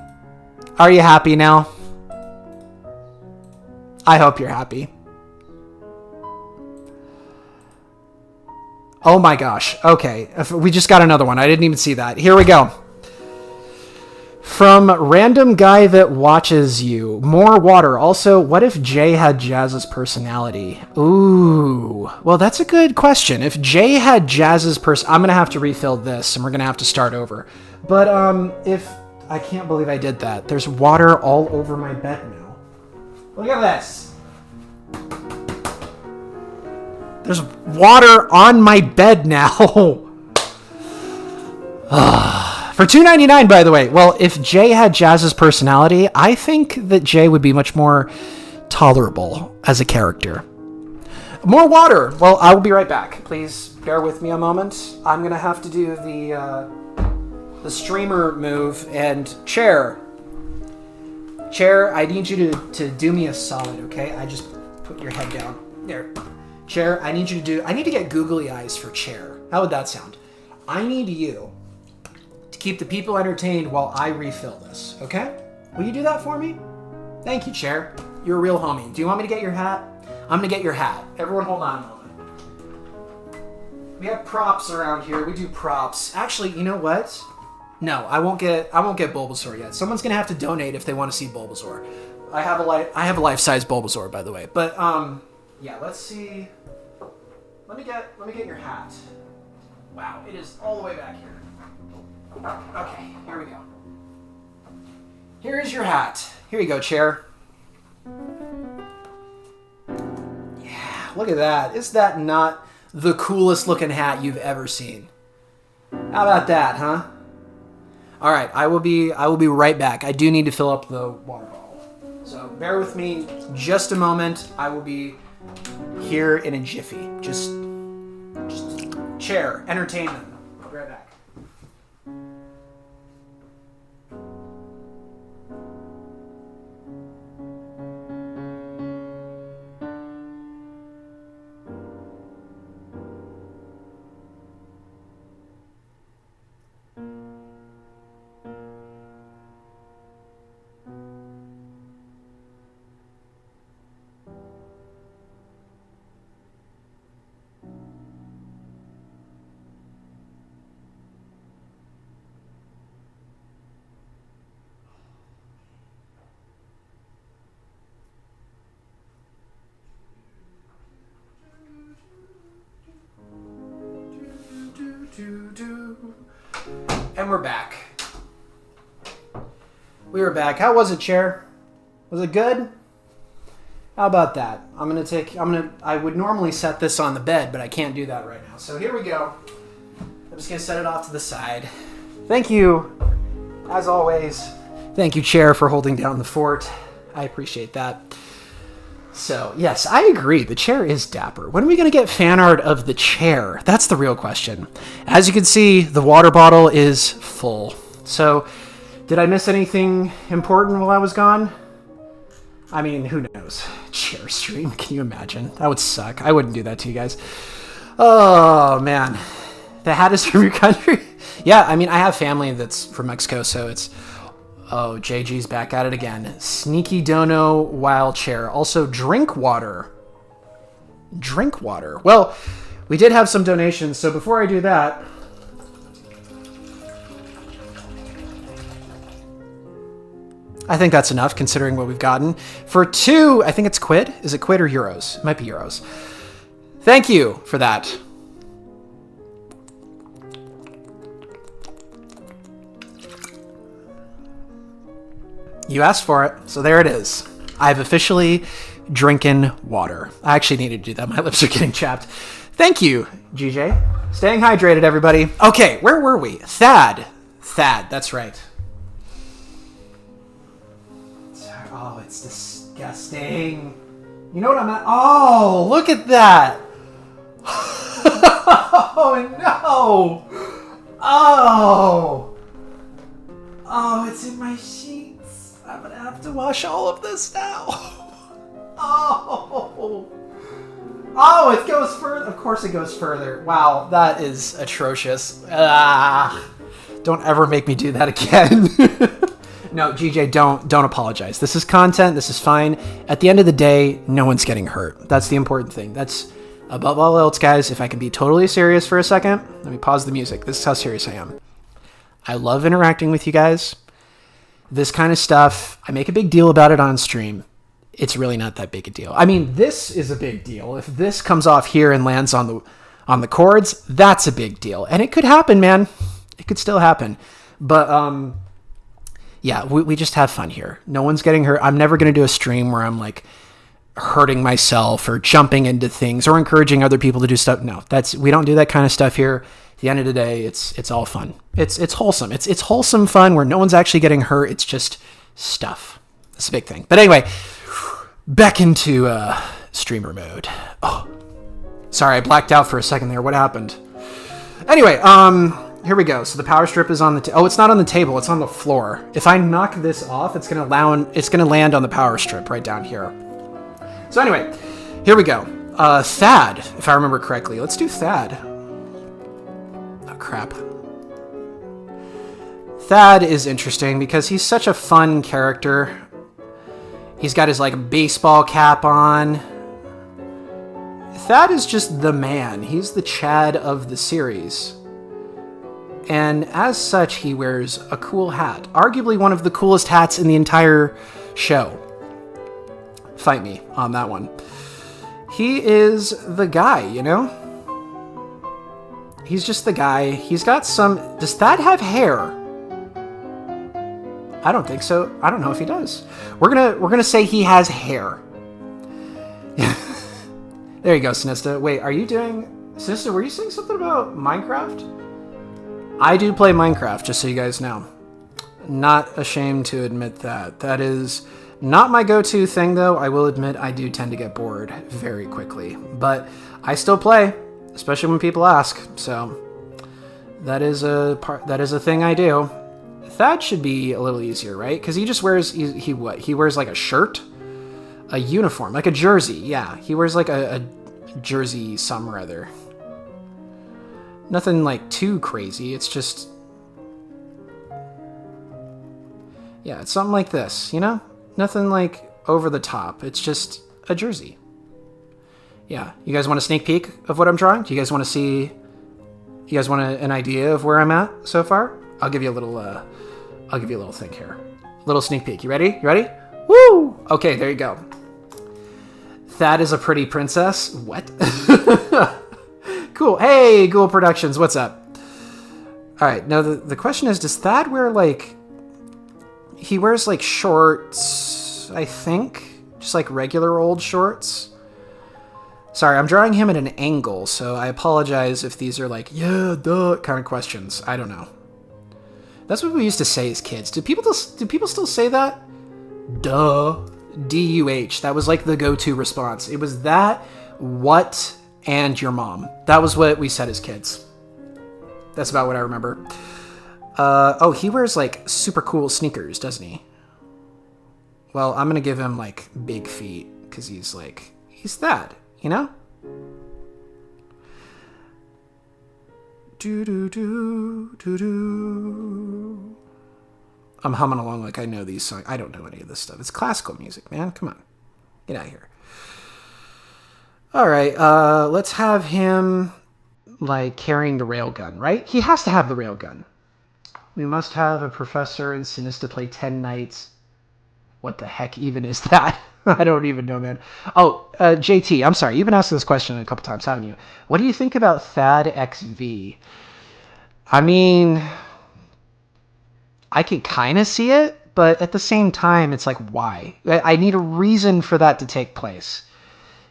Are you happy now? I hope you're happy. Oh my gosh. Okay. We just got another one. I didn't even see that. Here we go. From random guy that watches you. More water. Also, what if Jay had Jazz's personality? Ooh. Well, that's a good question. If Jay had Jazz's I'm going to have to refill this and we're going to have to start over. But if... I can't believe I did that. There's water all over my bed now. Look at this. There's water on my bed now. For $2.99, by the way. Well, if Jay had Jazz's personality, I think that Jay would be much more tolerable as a character. More water. Well, I will be right back. Please bear with me a moment. I'm going to have to do the streamer move. And Chair, I need you to do me a solid, okay? I just put your head down. There. Chair, I need to get googly eyes for Chair. How would that sound? I need you to keep the people entertained while I refill this, okay? Will you do that for me? Thank you, Chair. You're a real homie. Do you want me to get your hat? I'm gonna get your hat. Everyone hold on a moment. We have props around here. We do props. Actually, you know what? No, I won't get Bulbasaur yet. Someone's gonna have to donate if they want to see Bulbasaur. I have a life-size Bulbasaur, by the way. But yeah, let's see. Let me get your hat. Wow, it is all the way back here. Okay, here we go. Here is your hat. Here you go, Chair. Yeah, look at that. Is that not the coolest looking hat you've ever seen? How about that, huh? All right, I will be right back. I do need to fill up the water bottle. So bear with me just a moment. I will be here in a jiffy. Just Chair, entertain them. I'll be right back. And we're back. We were back. How was it, Chair? Was it good? How about that? I would normally set this on the bed, but I can't do that right now. So here we go. I'm just gonna set it off to the side. Thank you, as always. Thank you, Chair, for holding down the fort. I appreciate that. So, yes, I agree. The chair is dapper. When are we going to get fan art of the chair? That's the real question. As you can see, the water bottle is full. So, did I miss anything important while I was gone? I mean, who knows? Chair stream, can you imagine? That would suck. I wouldn't do that to you guys. Oh, man. The hat is from your country? Yeah, I mean, I have family that's from Mexico, so it's... Oh, JG's back at it again. Sneaky Dono Wild Chair. Also, drink water. Drink water. Well, we did have some donations, so before I do that... I think that's enough, considering what we've gotten. For two, I think it's quid. Is it quid or euros? It might be euros. Thank you for that. You asked for it, so there it is. I've officially drinking water. I actually needed to do that. My lips are getting chapped. Thank you, GJ. Staying hydrated, everybody. Okay, where were we? Thad, that's right. Oh, it's disgusting. You know what I'm at? Oh, look at that. Oh, no. Oh, it's in my sheets. I'm gonna have to wash all of this now. Oh, it goes further. Of course it goes further. Wow, that is atrocious. Don't ever make me do that again. No, GJ, don't apologize. This is content. This is fine. At the end of the day, no one's getting hurt. That's the important thing. That's above all else, guys. If I can be totally serious for a second, let me pause the music. This is how serious I am. I love interacting with you guys. This kind of stuff, I make a big deal about it on stream. It's really not that big a deal. I mean, this is a big deal. If this comes off here and lands on the cords, that's a big deal. And it could happen, man. It could still happen. But, yeah, we just have fun here. No one's getting hurt. I'm never going to do a stream where I'm, like, hurting myself or jumping into things or encouraging other people to do stuff. No, we don't do that kind of stuff here. At the end of the day, it's all fun. It's wholesome. It's wholesome fun where no one's actually getting hurt. It's just stuff. That's a big thing. But anyway, back into streamer mode. Oh, sorry, I blacked out for a second there. What happened? Anyway, here we go. So the power strip is on the oh, it's not on the table. It's on the floor. If I knock this off, it's gonna land on the power strip right down here. So anyway, here we go. Thad, if I remember correctly. Let's do Thad. Oh, crap. Thad is interesting because he's such a fun character. He's got his, like, baseball cap on. Thad is just the man. He's the Chad of the series. And as such, he wears a cool hat. Arguably one of the coolest hats in the entire show. Fight me on that one. He is the guy, you know? He's just the guy. He's got some... Does Thad have hair? I don't think so. I don't know if he does. We're gonna say he has hair. There you go, Sinista. Wait, are you doing... Sinista, were you saying something about Minecraft? I do play Minecraft, just so you guys know. Not ashamed to admit that. That is not my go-to thing, though. I will admit I do tend to get bored very quickly. But I still play, especially when people ask. So that is a thing I do. Thad should be a little easier, right? Because he just wears... He wears like a shirt? A uniform, like a jersey. Yeah, he wears like a jersey some or other. Nothing like too crazy. It's just... Yeah, it's something like this, you know? Nothing like over the top. It's just a jersey. Yeah, you guys want a sneak peek of what I'm drawing? Do you guys want to see... You guys want an idea of where I'm at so far? I'll give you a little thing here. Little sneak peek. You ready? You ready? Woo! Okay, there you go. Thad is a pretty princess. What? Cool. Hey, Ghoul Productions, what's up? All right, now the question is, does Thad wear, like... He wears, like, shorts, I think. Just, like, regular old shorts. Sorry, I'm drawing him at an angle, so I apologize if these are, like, yeah, duh, kind of questions. I don't know. That's what we used to say as kids. Do people still say that? Duh. D-U-H. That was, like, the go-to response. It was that, what... and your mom. That was what we said as kids. That's about what I remember. Oh, he wears, like, super cool sneakers, doesn't he? Well, I'm gonna give him, like, big feet, because he's Thad, you know? Do-do-do, I'm humming along like I know these songs. I don't know any of this stuff. It's classical music, man. Come on. Get out of here. All right, let's have him, like, carrying the railgun, right? He has to have the railgun. We must have a professor in Sinista play 10 nights. What the heck even is that? I don't even know, man. Oh, JT, I'm sorry. You've been asking this question a couple times, haven't you? What do you think about Thad XV? I mean, I could kind of see it, but at the same time, it's like, why? I need a reason for that to take place.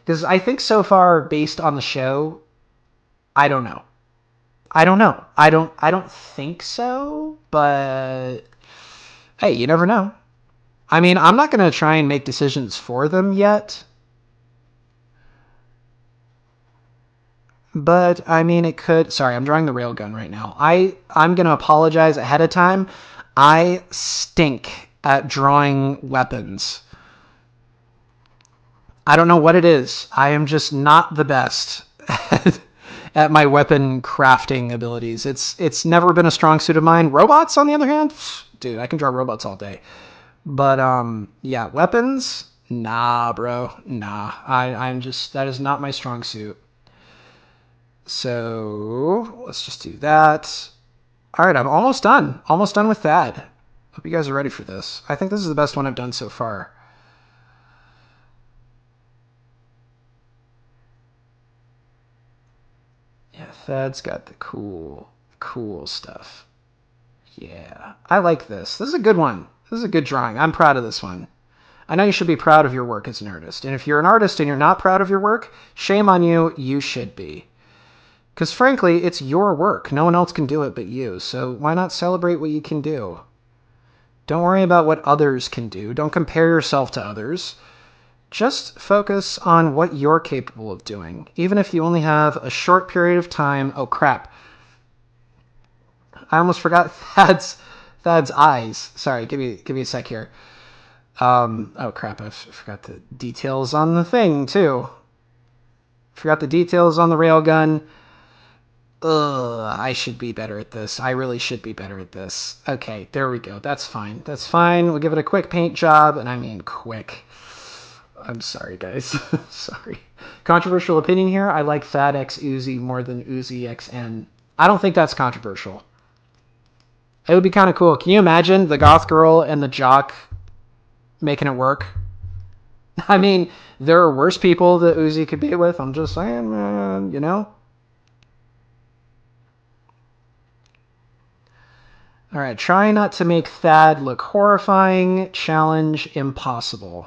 Because I think so far, based on the show, I don't know. I don't think so, but hey, you never know. I mean, I'm not going to try and make decisions for them yet. But, I mean, it could... Sorry, I'm drawing the railgun right now. I'm going to apologize ahead of time. I stink at drawing weapons. I don't know what it is. I am just not the best at my weapon crafting abilities. It's never been a strong suit of mine. Robots, on the other hand, dude, I can draw robots all day. But yeah, weapons, nah, bro, nah. I'm just, that is not my strong suit. So let's just do that. All right, I'm almost done. Almost done with that. Hope you guys are ready for this. I think this is the best one I've done so far. Yeah, Thad's got the cool stuff. Yeah, I like this. This is a good one. This is a good drawing. I'm proud of this one. I know you should be proud of your work as an artist. And if you're an artist and you're not proud of your work, shame on you. You should be. Because frankly, it's your work. No one else can do it but you. So why not celebrate what you can do? Don't worry about what others can do. Don't compare yourself to others. Just focus on what you're capable of doing. Even if you only have a short period of time. Oh, crap. I almost forgot Thad's eyes. Sorry, give me a sec here. Oh, crap. I forgot the details on the thing, too. Forgot the details on the railgun. Ugh, I should be better at this. I really should be better at this. Okay, there we go. That's fine. That's fine. We'll give it a quick paint job, and I mean quick. I'm sorry, guys. Sorry. Controversial opinion here. I like Thad X Uzi more than Uzi XN. I don't think that's controversial. It would be kind of cool. Can you imagine the goth girl and the jock making it work? I mean, there are worse people that Uzi could be with. I'm just saying, man, you know? All right, try not to make Thad look horrifying. Challenge impossible.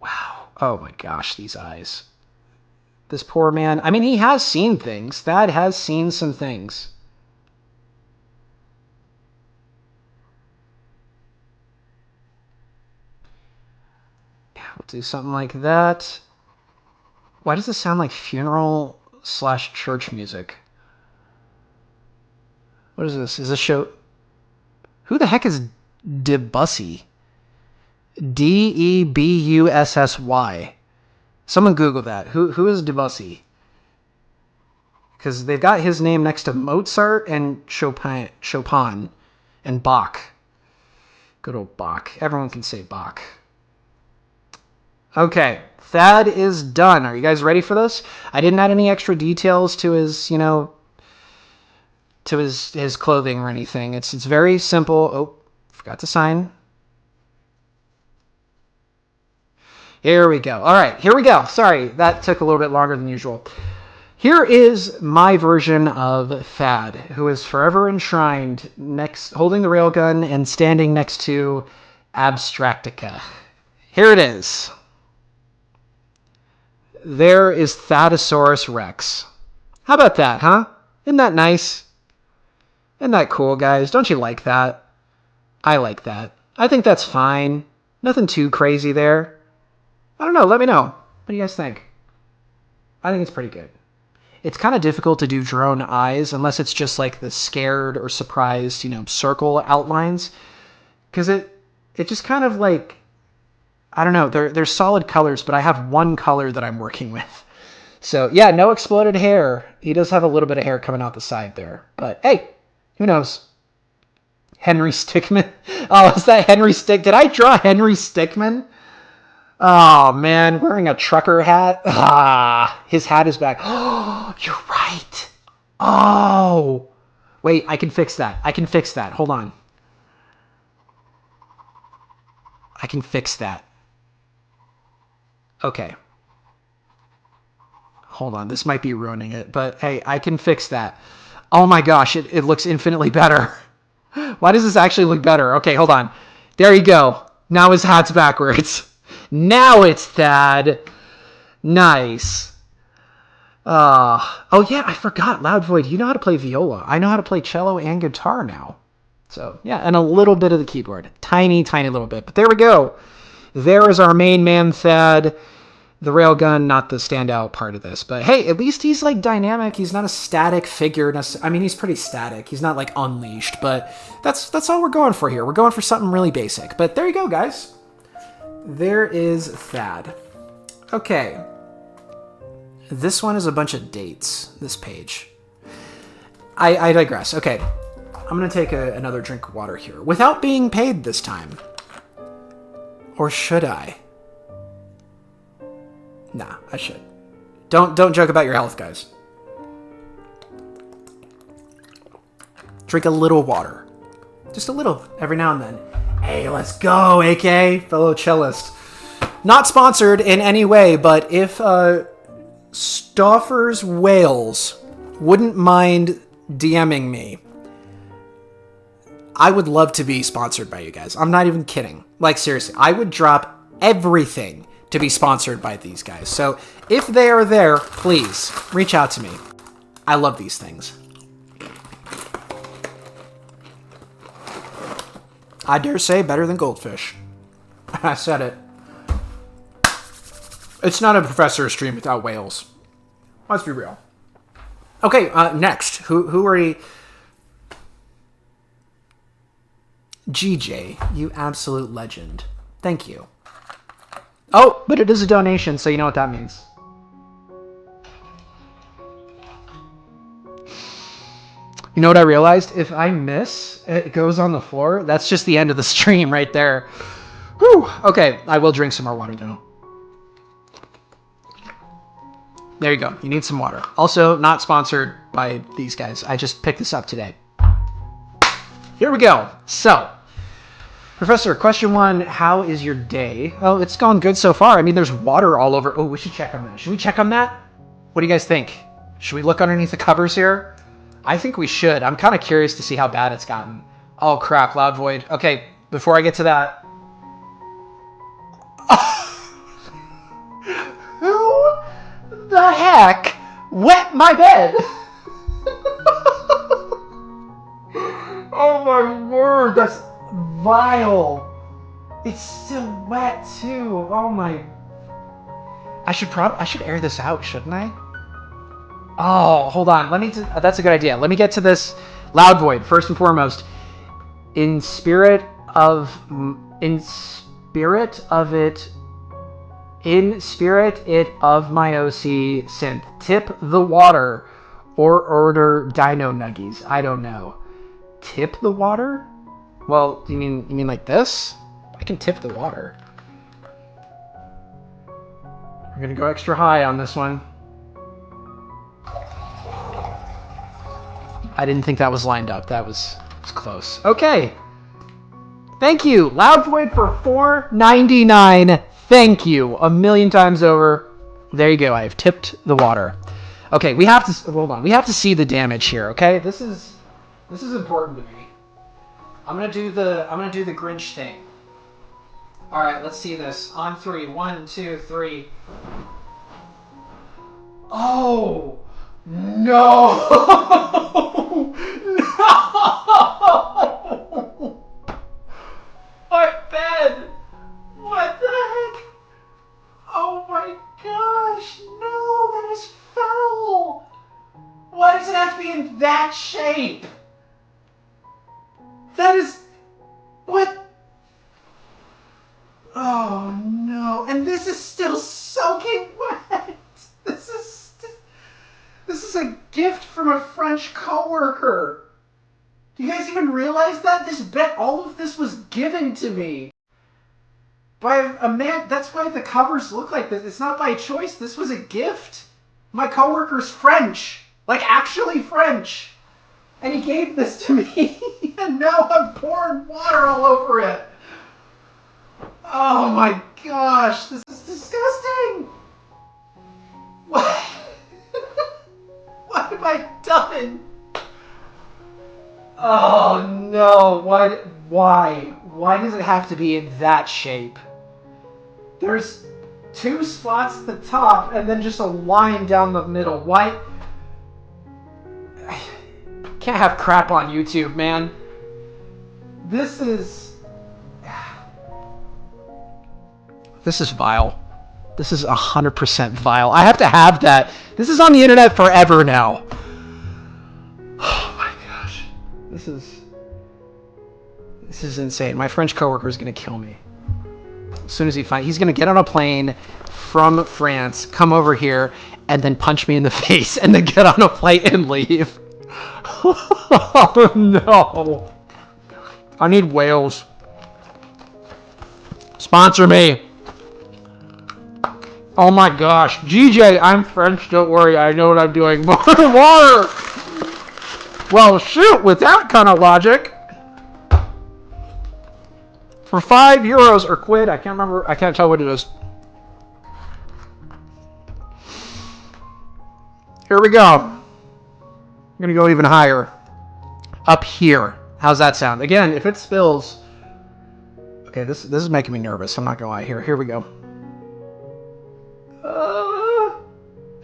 Wow. Oh my gosh, these eyes. This poor man. I mean, he has seen things. Thad has seen some things. Yeah, we'll do something like that. Why does this sound like funeral/church music? What is this? Is this show? Who the heck is Debussy? Debussy. Someone Google that. Who is Debussy? Because they've got his name next to Mozart and Chopin and Bach. Good old Bach. Everyone can say Bach. Okay, Thad is done. Are you guys ready for this? I didn't add any extra details to his, you know, to his clothing or anything. It's very simple. Oh, forgot to sign. Here we go. All right, here we go. Sorry, that took a little bit longer than usual. Here is my version of Thad, who is forever enshrined next, holding the railgun and standing next to Abstractica. Here it is. There is Thadasaurus Rex. How about that, huh? Isn't that nice? Isn't that cool, guys? Don't you like that? I like that. I think that's fine. Nothing too crazy there. I don't know. Let me know. What do you guys think? I think it's pretty good. It's kind of difficult to do drone eyes unless it's just like the scared or surprised, you know, circle outlines. Because it just kind of like, I don't know. They're solid colors, but I have one color that I'm working with. So, yeah, no exploded hair. He does have a little bit of hair coming out the side there. But, hey, who knows? Henry Stickmin. Oh, is that Henry Stick? Did I draw Henry Stickmin? Oh, man, wearing a trucker hat. Ah, his hat is back. Oh, you're right. Oh. Wait, I can fix that. I can fix that. Hold on. I can fix that. Okay. Hold on. This might be ruining it, but hey, I can fix that. Oh my gosh, it looks infinitely better. Why does this actually look better? Okay, hold on. There you go. Now his hat's backwards. Now it's Thad. Nice. Oh yeah, I forgot. Loud Void, you know how to play viola. I know how to play cello and guitar now. So yeah, and a little bit of the keyboard. Tiny, tiny little bit. But there we go. There is our main man, Thad. The railgun, not the standout part of this. But hey, at least he's like dynamic. He's not a static figure. I mean, he's pretty static. He's not like unleashed, but that's all we're going for here. We're going for something really basic. But there you go, guys. There is Thad. Okay. This one is a bunch of dates, this page. I digress. Okay. I'm going to take another drink of water here. Without being paid this time. Or should I? Nah, I should. Don't joke about your health, guys. Drink a little water. Just a little, every now and then. Hey, let's go, AK, fellow cellist. Not sponsored in any way, but if Stauffer's Wales wouldn't mind DMing me, I would love to be sponsored by you guys. I'm not even kidding. Like, seriously, I would drop everything to be sponsored by these guys. So if they are there, please reach out to me. I love these things. I dare say better than goldfish. I said it. It's not a professor stream without whales. Let's be real. Okay, next. Who are you? GJ, you absolute legend. Thank you. Oh, but it is a donation, so you know what that means. You know what I realized? If I miss, it goes on the floor. That's just the end of the stream right there. Whew. Okay, I will drink some more water though. There you go. You need some water. Also, not sponsored by these guys. I just picked this up today. Here we go. So, Professor, question 1, how is your day? Oh, it's gone good so far. I mean, there's water all over. Oh, we should check on that. Should we check on that? What do you guys think? Should we look underneath the covers here? I think we should. I'm kind of curious to see how bad it's gotten. Oh, crap. Loud void. Okay, before I get to that. Who the heck wet my bed? Oh my word, that's vile. It's still wet too. Oh my. I should air this out, shouldn't I? Oh, hold on. That's a good idea. Let me get to this loud void first and foremost. In spirit of it of my OC synth, tip the water or order dino nuggies. I don't know. Tip the water? Well, you mean like this? I can tip the water. We're gonna go extra high on this one. I didn't think that was lined up. That was close. Okay. Thank you. Loud Void for $4.99. Thank you. A million times over. There you go. I have tipped the water. Okay, we have to hold on. We have to see the damage here, okay? This is important to me. I'm gonna do the Grinch thing. Alright, let's see this. On 3. 1, 2, 3. Oh no! No! My bed! What the heck? Oh my gosh! No, that is foul! Why does it have to be in that shape? That is... What? Oh no! And this is still soaking wet! This is a gift from a French coworker. Do you guys even realize that? All of this was given to me by a man. That's why the covers look like this. It's not by choice. This was a gift. My coworker's French. Like, actually French. And he gave this to me. And now I'm pouring water all over it. Oh my gosh. This is disgusting. What? What have I done? Oh no, why does it have to be in that shape? There's 2 spots at the top and then just a line down the middle. Why? Can't have crap on YouTube, man. This is vile. This is 100% vile. I have to have that. This is on the internet forever now. Oh my gosh. This is insane. My French coworker is going to kill me. As soon as he's going to get on a plane from France, come over here, and then punch me in the face, and then get on a flight and leave. Oh no. I need whales. Sponsor me. Oh my gosh. GJ, I'm French, don't worry, I know what I'm doing. More water! Well, shoot, with that kind of logic. For €5 or quid, I can't remember, I can't tell what it is. Here we go. I'm gonna go even higher. Up here. How's that sound? Again, if it spills... Okay, this is making me nervous, I'm not gonna lie. Here we go.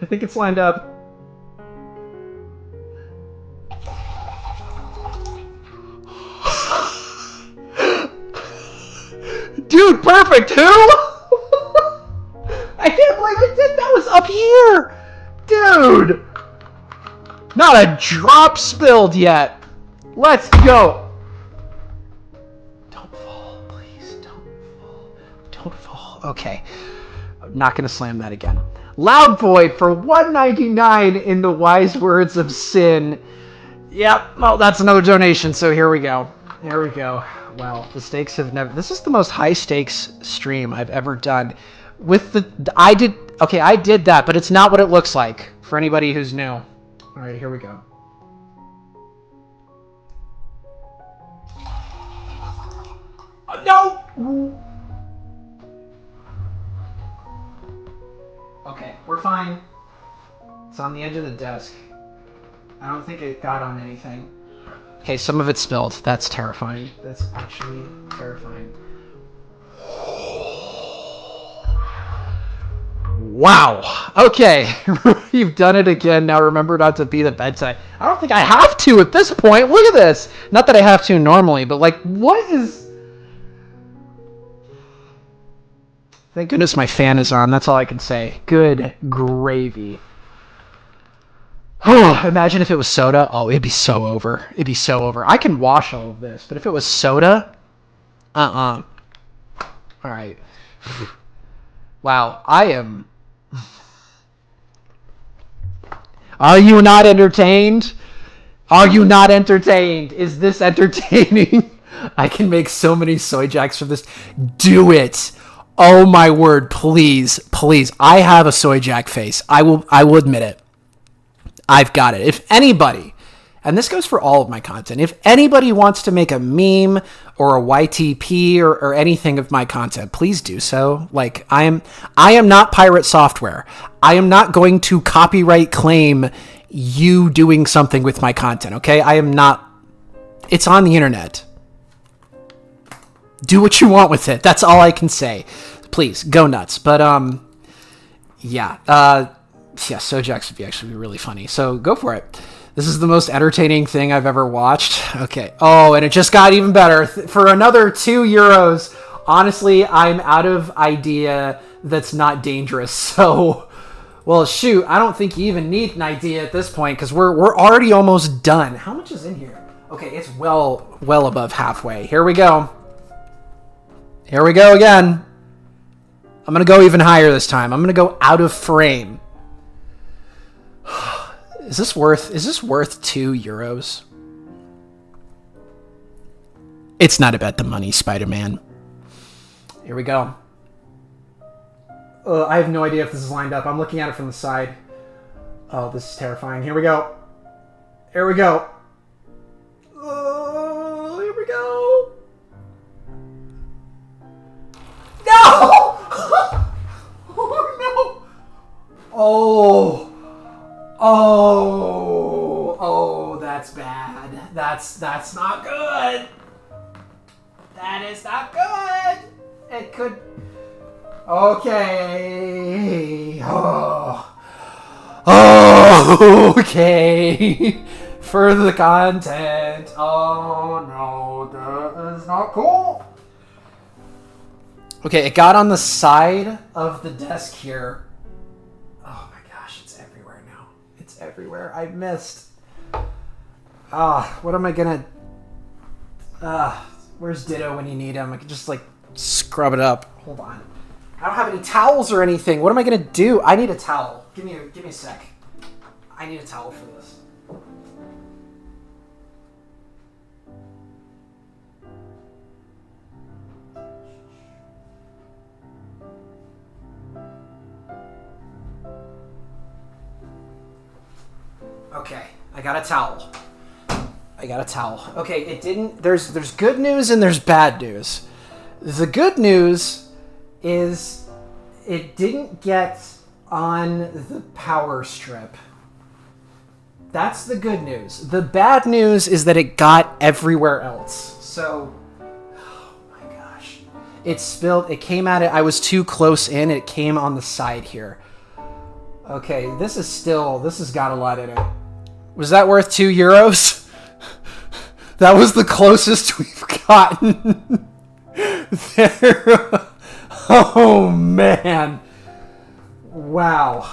I think it's lined up. Dude, perfect! Who? I can't believe I did that. Was up here! Dude! Not a drop spilled yet. Let's go. Don't fall, please. Don't fall. Don't fall. Okay. I'm not going to slam that again. Loud Void for $1.99 in the wise words of Sin. Yep. Well, that's another donation. So here we go. Here we go. Well, the stakes have never. This is the most high stakes stream I've ever done. With the I did that, but it's not what it looks like for anybody who's new. All right, here we go. No. Okay, we're fine. It's on the edge of the desk. I don't think it got on anything. Okay, some of it spilled. That's terrifying. That's actually terrifying. Wow. Okay. You've done it again. Now remember not to be the bedside. I don't think I have to at this point. Look at this. Not that I have to normally, but like, what is... Thank goodness my fan is on. That's all I can say. Good gravy. Oh, imagine if it was soda. Oh, it'd be so over. It'd be so over. I can wash all of this, but if it was soda, All right. Wow, I am... Are you not entertained? Are you not entertained? Is this entertaining? I can make so many soy jacks from this. Do it. Oh my word, please, please. I have a soy jack face. I will admit it. I've got it. If anybody, and this goes for all of my content, if anybody wants to make a meme or a YTP or anything of my content, please do so. Like, I am not pirate software. I am not going to copyright claim you doing something with my content, okay? I am not. It's on the internet. Do what you want with it. That's all I can say. Please, go nuts. But, yeah. Yeah, Sojacks would be actually really funny. So go for it. This is the most entertaining thing I've ever watched. Okay. Oh, and it just got even better. For another €2. Honestly, I'm out of idea that's not dangerous. So, well, shoot. I don't think you even need an idea at this point because we're already almost done. How much is in here? Okay, it's well above halfway. Here we go. Here we go again. I'm going to go even higher this time. I'm going to go out of frame. Is this worth €2? It's not about the money, Spider-Man. Here we go. I have no idea if this is lined up. I'm looking at it from the side. Oh, this is terrifying. Here we go. Here we go. Oh, here we go. No! Oh, no! Oh, that's bad. That's not good. That is not good. It could... Okay. Oh, okay. For the content. Oh, no, that is not cool. Okay, it got on the side of the desk here. Oh my gosh, it's everywhere now. It's everywhere. I missed. What am I gonna... where's Ditto when you need him? I can just, like, scrub it up. Hold on. I don't have any towels or anything. What am I gonna do? I need a towel. Give me a sec. I need a towel for this. Okay, I got a towel. Okay, it didn't... There's good news and there's bad news. The good news is it didn't get on the power strip. That's the good news. The bad news is that it got everywhere else. So, oh my gosh. It spilled, it came at it, I was too close in, it came on the side here. Okay, this has got a lot in it. Was that worth €2? That was the closest we've gotten. There. Oh, man. Wow.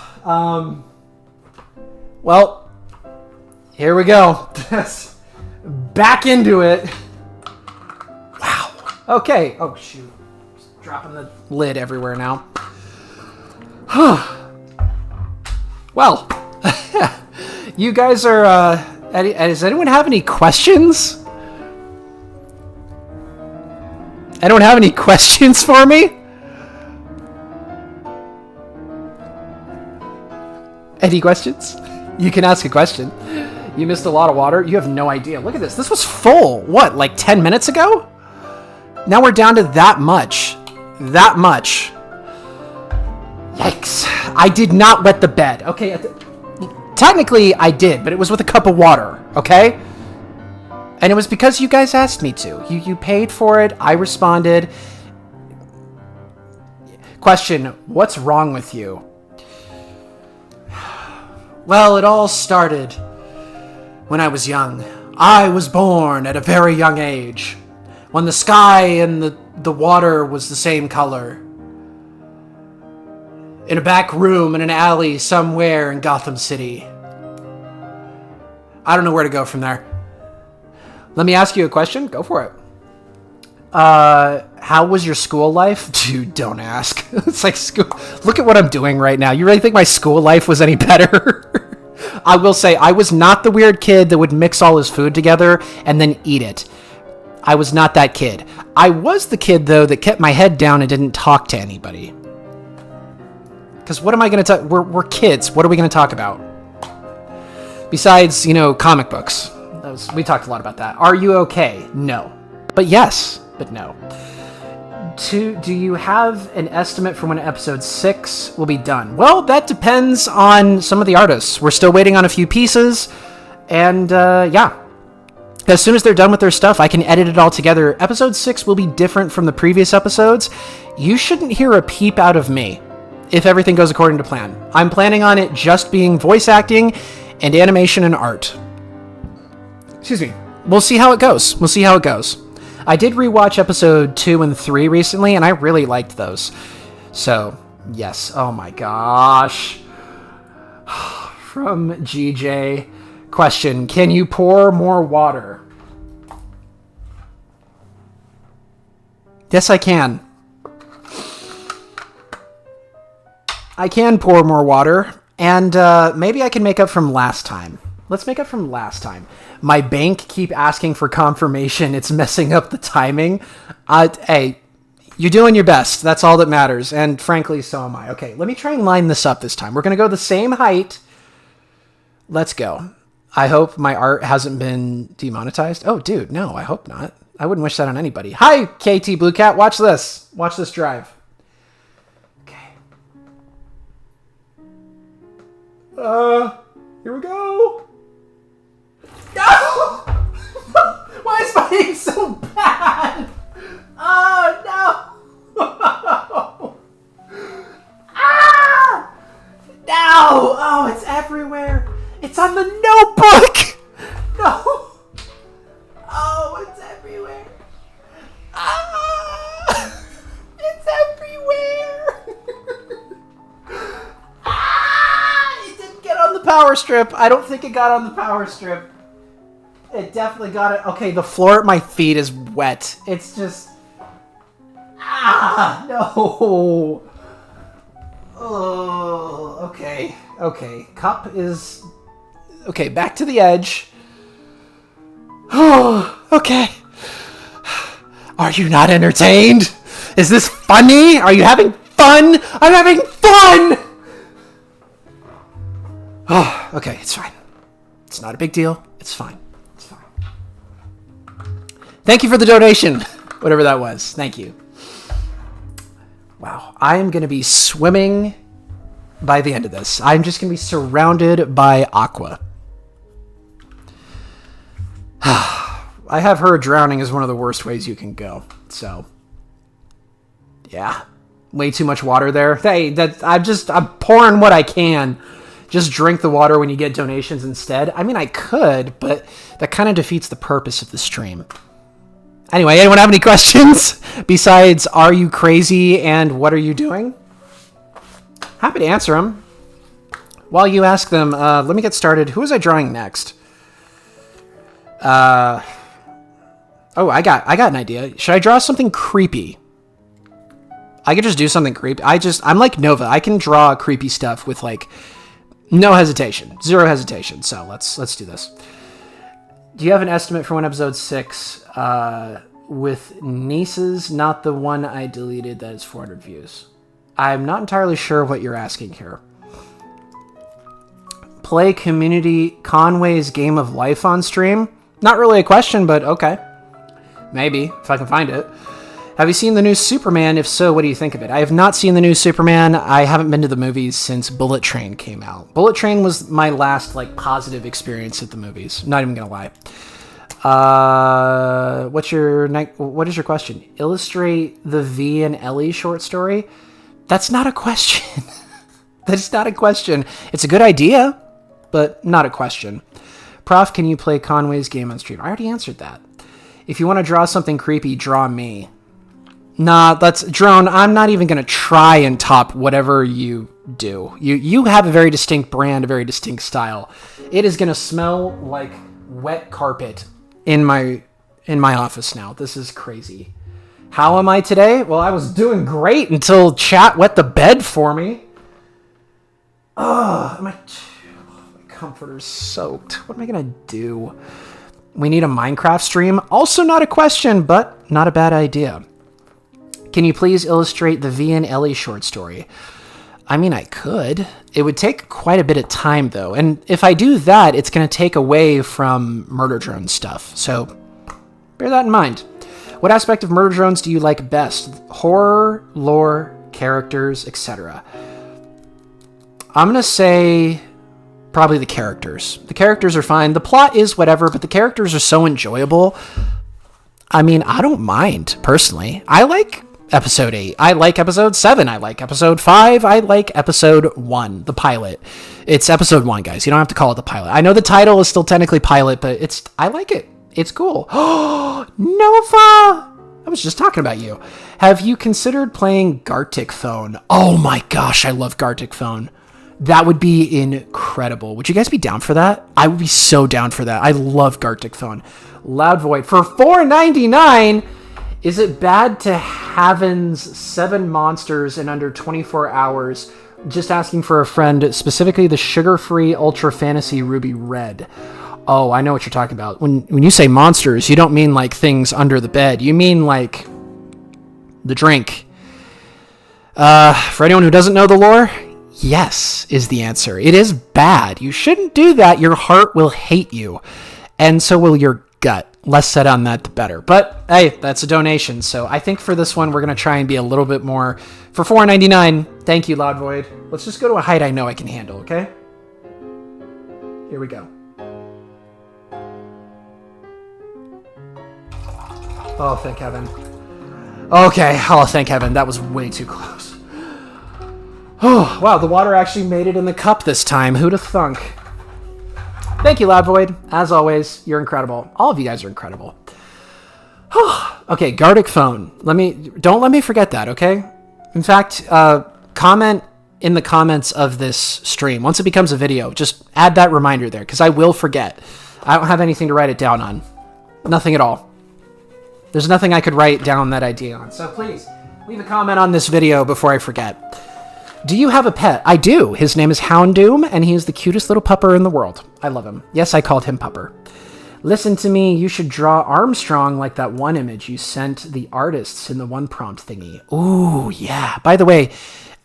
Well, here we go. Back into it. Wow. Okay. Oh, shoot. Just dropping the lid everywhere now. Well, you guys are Does anyone have any questions? Anyone have any questions for me? Any questions? You can ask a question. You missed a lot of water. You have no idea. Look at this. This was full. What, like 10 minutes ago? Now we're down to that much. That much. Yikes. I did not wet the bed. Okay. Technically, I did, but it was with a cup of water. Okay? And it was because you guys asked me to. You paid for it. I responded. Question. What's wrong with you? Well, it all started when I was young. I was born at a very young age, when the sky and the water was the same color. In a back room in an alley somewhere in Gotham City. I don't know where to go from there. Let me ask you a question. Go for it. How was your school life? Dude, don't ask. It's like school. Look at what I'm doing right now. You really think my school life was any better? I will say, I was not the weird kid that would mix all his food together and then eat it. I was not that kid. I was the kid, though, that kept my head down and didn't talk to anybody. Because what am I going to talk? We're kids. What are we going to talk about? Besides, comic books. We talked a lot about that. Are you okay? No. But yes, but no. Do you have an estimate for when episode 6 will be done? Well, that depends on some of the artists. We're still waiting on a few pieces. And, yeah. As soon as they're done with their stuff, I can edit it all together. Episode 6 will be different from the previous episodes. You shouldn't hear a peep out of me if everything goes according to plan. I'm planning on it just being voice acting and animation and art. Excuse me. We'll see how it goes. I did rewatch episode 2 and 3 recently, and I really liked those. So, yes. Oh my gosh. From GJ. Question. Can you pour more water? Yes, I can. I can pour more water, and maybe I can make up from last time. Let's make up from last time. My bank keep asking for confirmation. It's messing up the timing. Hey, you're doing your best. That's all that matters. And frankly, so am I. Okay, let me try and line this up this time. We're going to go the same height. Let's go. I hope my art hasn't been demonetized. Oh, dude, no, I hope not. I wouldn't wish that on anybody. Hi, KT Blue Cat. Watch this. Watch this drive. Okay. Here we go. No! Why is my aim so bad? Oh, no! Ah! No! Oh, it's everywhere. It's on the notebook! No! Oh, it's everywhere. Ah! It's everywhere! Ah! It didn't get on the power strip. I don't think it got on the power strip. It definitely got it. Okay, the floor at my feet is wet. It's just... Ah! No! Oh, okay. Okay, cup is... Okay, back to the edge. Oh, okay. Are you not entertained? Is this funny? Are you having fun? I'm having fun! Oh, okay, it's fine. It's not a big deal. It's fine. It's fine. Thank you for the donation. Whatever that was. Thank you. Wow. I am going to be swimming by the end of this. I'm just going to be surrounded by aqua. I have heard drowning is one of the worst ways you can go. So, yeah. Way too much water there. Hey, I'm pouring what I can. Just drink the water when you get donations instead. I mean, I could, but that kind of defeats the purpose of the stream. Anyway, anyone have any questions? Besides, are you crazy and what are you doing? Happy to answer them. While you ask them, let me get started. Who was I drawing next? Oh, I got an idea. Should I draw something creepy? I could just do something creepy. I'm like Nova. I can draw creepy stuff with like no hesitation, zero hesitation. So let's do this. Do you have an estimate for when episode 6 with nieces, not the one I deleted that is 400 views? I'm not entirely sure what you're asking here. Play community Conway's Game of Life on stream? Not really a question, but okay. Maybe, if I can find it. Have you seen the new Superman? If so, what do you think of it? I have not seen the new Superman. I haven't been to the movies since Bullet Train came out. Bullet Train was my last positive experience at the movies. Not even gonna lie. What is your question? Illustrate the V and Ellie short story? That's not a question. That's not a question. It's a good idea, but not a question. Prof, can you play Conway's game on stream? I already answered that. If you want to draw something creepy, draw me. Nah, Drone, I'm not even going to try and top whatever you do. You have a very distinct brand, a very distinct style. It is going to smell like wet carpet in my office now. This is crazy. How am I today? Well, I was doing great until chat wet the bed for me. My comforter's soaked. What am I going to do? We need a Minecraft stream. Also not a question, but not a bad idea. Can you please illustrate the V and Ellie short story? I mean, I could. It would take quite a bit of time, though. And if I do that, it's going to take away from Murder Drone stuff. So bear that in mind. What aspect of Murder Drones do you like best? Horror, lore, characters, etc. I'm going to say probably the characters. The characters are fine. The plot is whatever, but the characters are so enjoyable. I mean, I don't mind, personally. I like episode 8. I like episode 7. I like episode 5. I like episode 1, the pilot. It's episode 1, guys. You don't have to call it the pilot. I know the title is still technically pilot, but I like it. It's cool. Oh, Nova! I was just talking about you. Have you considered playing Gartic Phone? Oh my gosh, I love Gartic Phone. That would be incredible. Would you guys be down for that? I would be so down for that. I love Gartic Phone. Loud Void for $4.99. Is it bad to Haven's 7 monsters in under 24 hours? Just asking for a friend, specifically the sugar-free Ultra Fantasy Ruby Red. Oh, I know what you're talking about. When you say monsters, you don't mean like things under the bed. You mean like the drink. For anyone who doesn't know the lore, yes is the answer. It is bad. You shouldn't do that. Your heart will hate you. And so will your gut. Less said on that, the better. But hey, that's a donation. So I think for this one, we're going to try and be a little bit more. For $4.99, thank you, Loud Void. Let's just go to a height I know I can handle, okay? Here we go. Oh, thank heaven. Okay, oh, thank heaven. That was way too close. Oh, wow, the water actually made it in the cup this time. Who'd have thunk? Thank you, Loud Void. As always, you're incredible. All of you guys are incredible. Okay, Gartic Phone. Don't let me forget that, okay? In fact, comment in the comments of this stream. Once it becomes a video, just add that reminder there, because I will forget. I don't have anything to write it down on. Nothing at all. There's nothing I could write down that idea on. So please, leave a comment on this video before I forget. Do you have a pet? I do. His name is Houndoom, and he is the cutest little pupper in the world. I love him. Yes, I called him Pupper. Listen to me. You should draw Armstrong like that one image you sent the artists in the one prompt thingy. Ooh, yeah. By the way,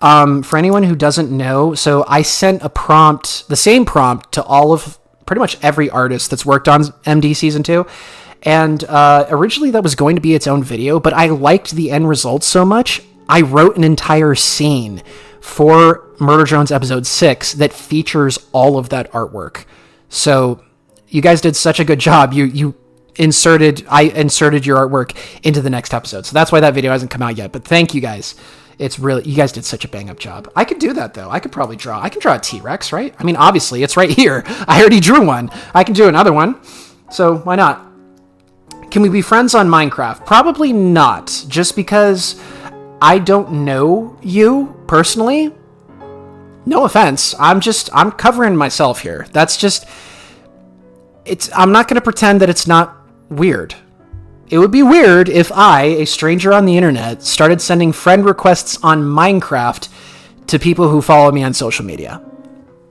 for anyone who doesn't know, so I sent a prompt, the same prompt, to all of pretty much every artist that's worked on MD Season 2. And originally that was going to be its own video, but I liked the end result so much, I wrote an entire scene for Murder Drones episode 6 that features all of that artwork. So you guys did such a good job. I inserted your artwork into the next episode. So that's why that video hasn't come out yet. But thank you guys. You guys did such a bang up job. I could do that though. I can draw a T-Rex, right? I mean, obviously it's right here. I already drew one. I can do another one. So why not? Can we be friends on Minecraft? Probably not, just because I don't know you personally. No offense. I'm covering myself here. I'm not going to pretend that it's not weird. It would be weird if I, a stranger on the internet, started sending friend requests on Minecraft to people who follow me on social media.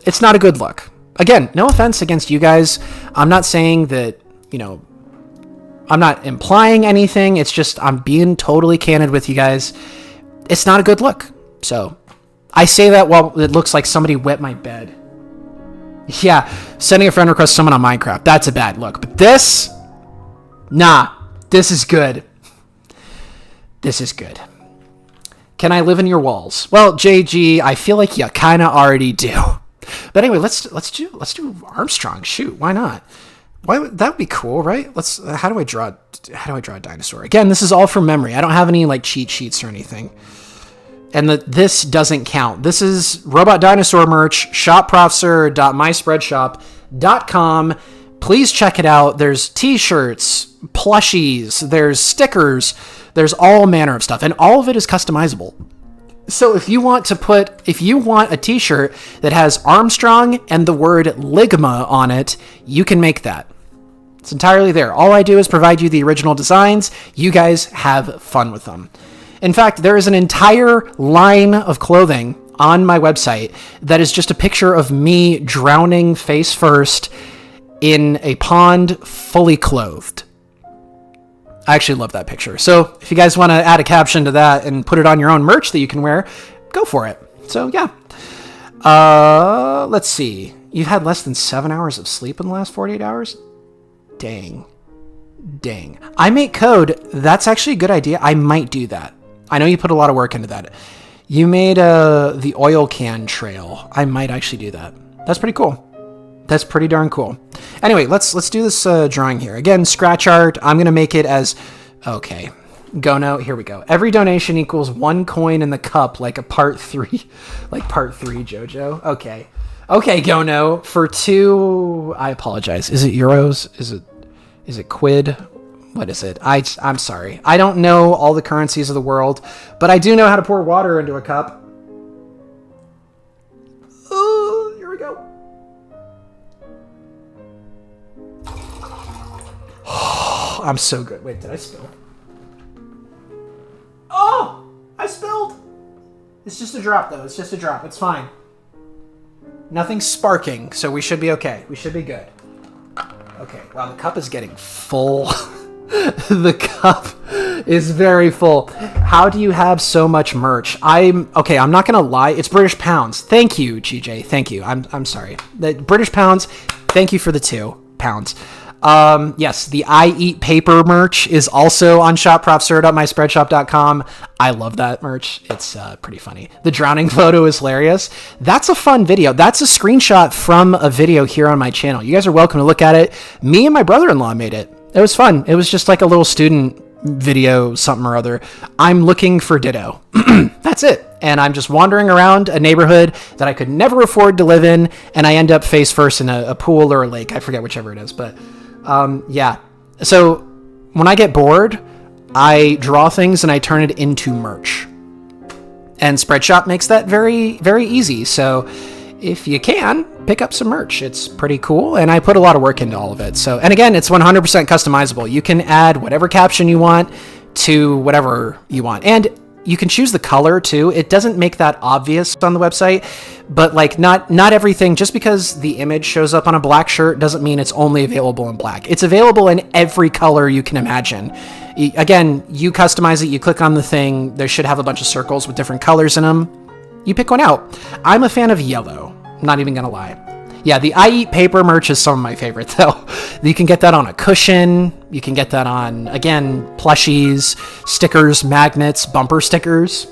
It's not a good look. Again, no offense against you guys. I'm not saying that I'm not implying anything. It's just I'm being totally candid with you guys. It's not a good look. So I say that while it looks like somebody wet my bed. Yeah, sending a friend request to someone on Minecraft. That's a bad look. But this, nah, this is good. This is good. Can I live in your walls? Well, JG, I feel like you kind of already do. But anyway, let's do Armstrong. Shoot, why not? That would be cool, right? How do I draw a dinosaur? Again, this is all from memory. I don't have any like cheat sheets or anything. And this doesn't count. This is Robot Dinosaur merch, shopprofsir.myspreadshop.com. Please check it out. There's t-shirts, plushies, there's stickers, there's all manner of stuff, and all of it is customizable. So if you want a t-shirt that has Armstrong and the word Ligma on it, you can make that. It's entirely there. All I do is provide you the original designs. You guys have fun with them. In fact, there is an entire line of clothing on my website that is just a picture of me drowning face first in a pond fully clothed. I actually love that picture. So if you guys want to add a caption to that and put it on your own merch that you can wear, go for it. So yeah. Let's see. You've had less than 7 hours of sleep in the last 48 hours? Dang. I make code. That's actually a good idea. I might do that. I know you put a lot of work into that. You made the oil can trail. I might actually do that. That's pretty cool. That's pretty darn cool. Anyway, let's do this drawing here. Again, scratch art. I'm going to make it as... Okay. Go note. Here we go. Every donation equals 1 coin in the cup, like a part 3. Like part 3, Jojo. Okay. Okay, Go note. For 2... I apologize. Is it euros? Is it quid? What is it? I'm sorry. I don't know all the currencies of the world, but I do know how to pour water into a cup. Ooh, here we go. I'm so good. Wait, did I spill? Oh, I spilled. It's just a drop, though. It's just a drop. It's fine. Nothing's sparking, so we should be okay. We should be good. Okay. Wow, the cup is getting full. The cup is very full. How do you have so much merch? I'm not gonna lie. It's British pounds. Thank you, GJ. Thank you. I'm sorry. The British pounds. Thank you for the £2. Yes, the I Eat Paper merch is also on shopprofsir.myspreadshop.com. I love that merch. It's pretty funny. The drowning photo is hilarious. That's a fun video. That's a screenshot from a video here on my channel. You guys are welcome to look at it. Me and my brother-in-law made it. It was fun. It was just like a little student video, something or other. I'm looking for Ditto. That's it. And I'm just wandering around a neighborhood that I could never afford to live in, and I end up face first in a pool or a lake. I forget whichever it is, but yeah. So when I get bored, I draw things and I turn it into merch. And Spreadshop makes that very, very easy. So if you can, pick up some merch. It's pretty cool, and I put a lot of work into all of it. So, and again, it's 100% customizable. You can add whatever caption you want to whatever you want. And you can choose the color too. It doesn't make that obvious on the website, but like not everything, just because the image shows up on a black shirt doesn't mean it's only available in black. It's available in every color you can imagine. Again, you customize it, you click on the thing, they should have a bunch of circles with different colors in them. You pick one out. I'm a fan of yellow. I'm not even gonna lie. Yeah, the I Eat Paper merch is some of my favorite, though. You can get that on a cushion. You can get that on, again, plushies, stickers, magnets, bumper stickers.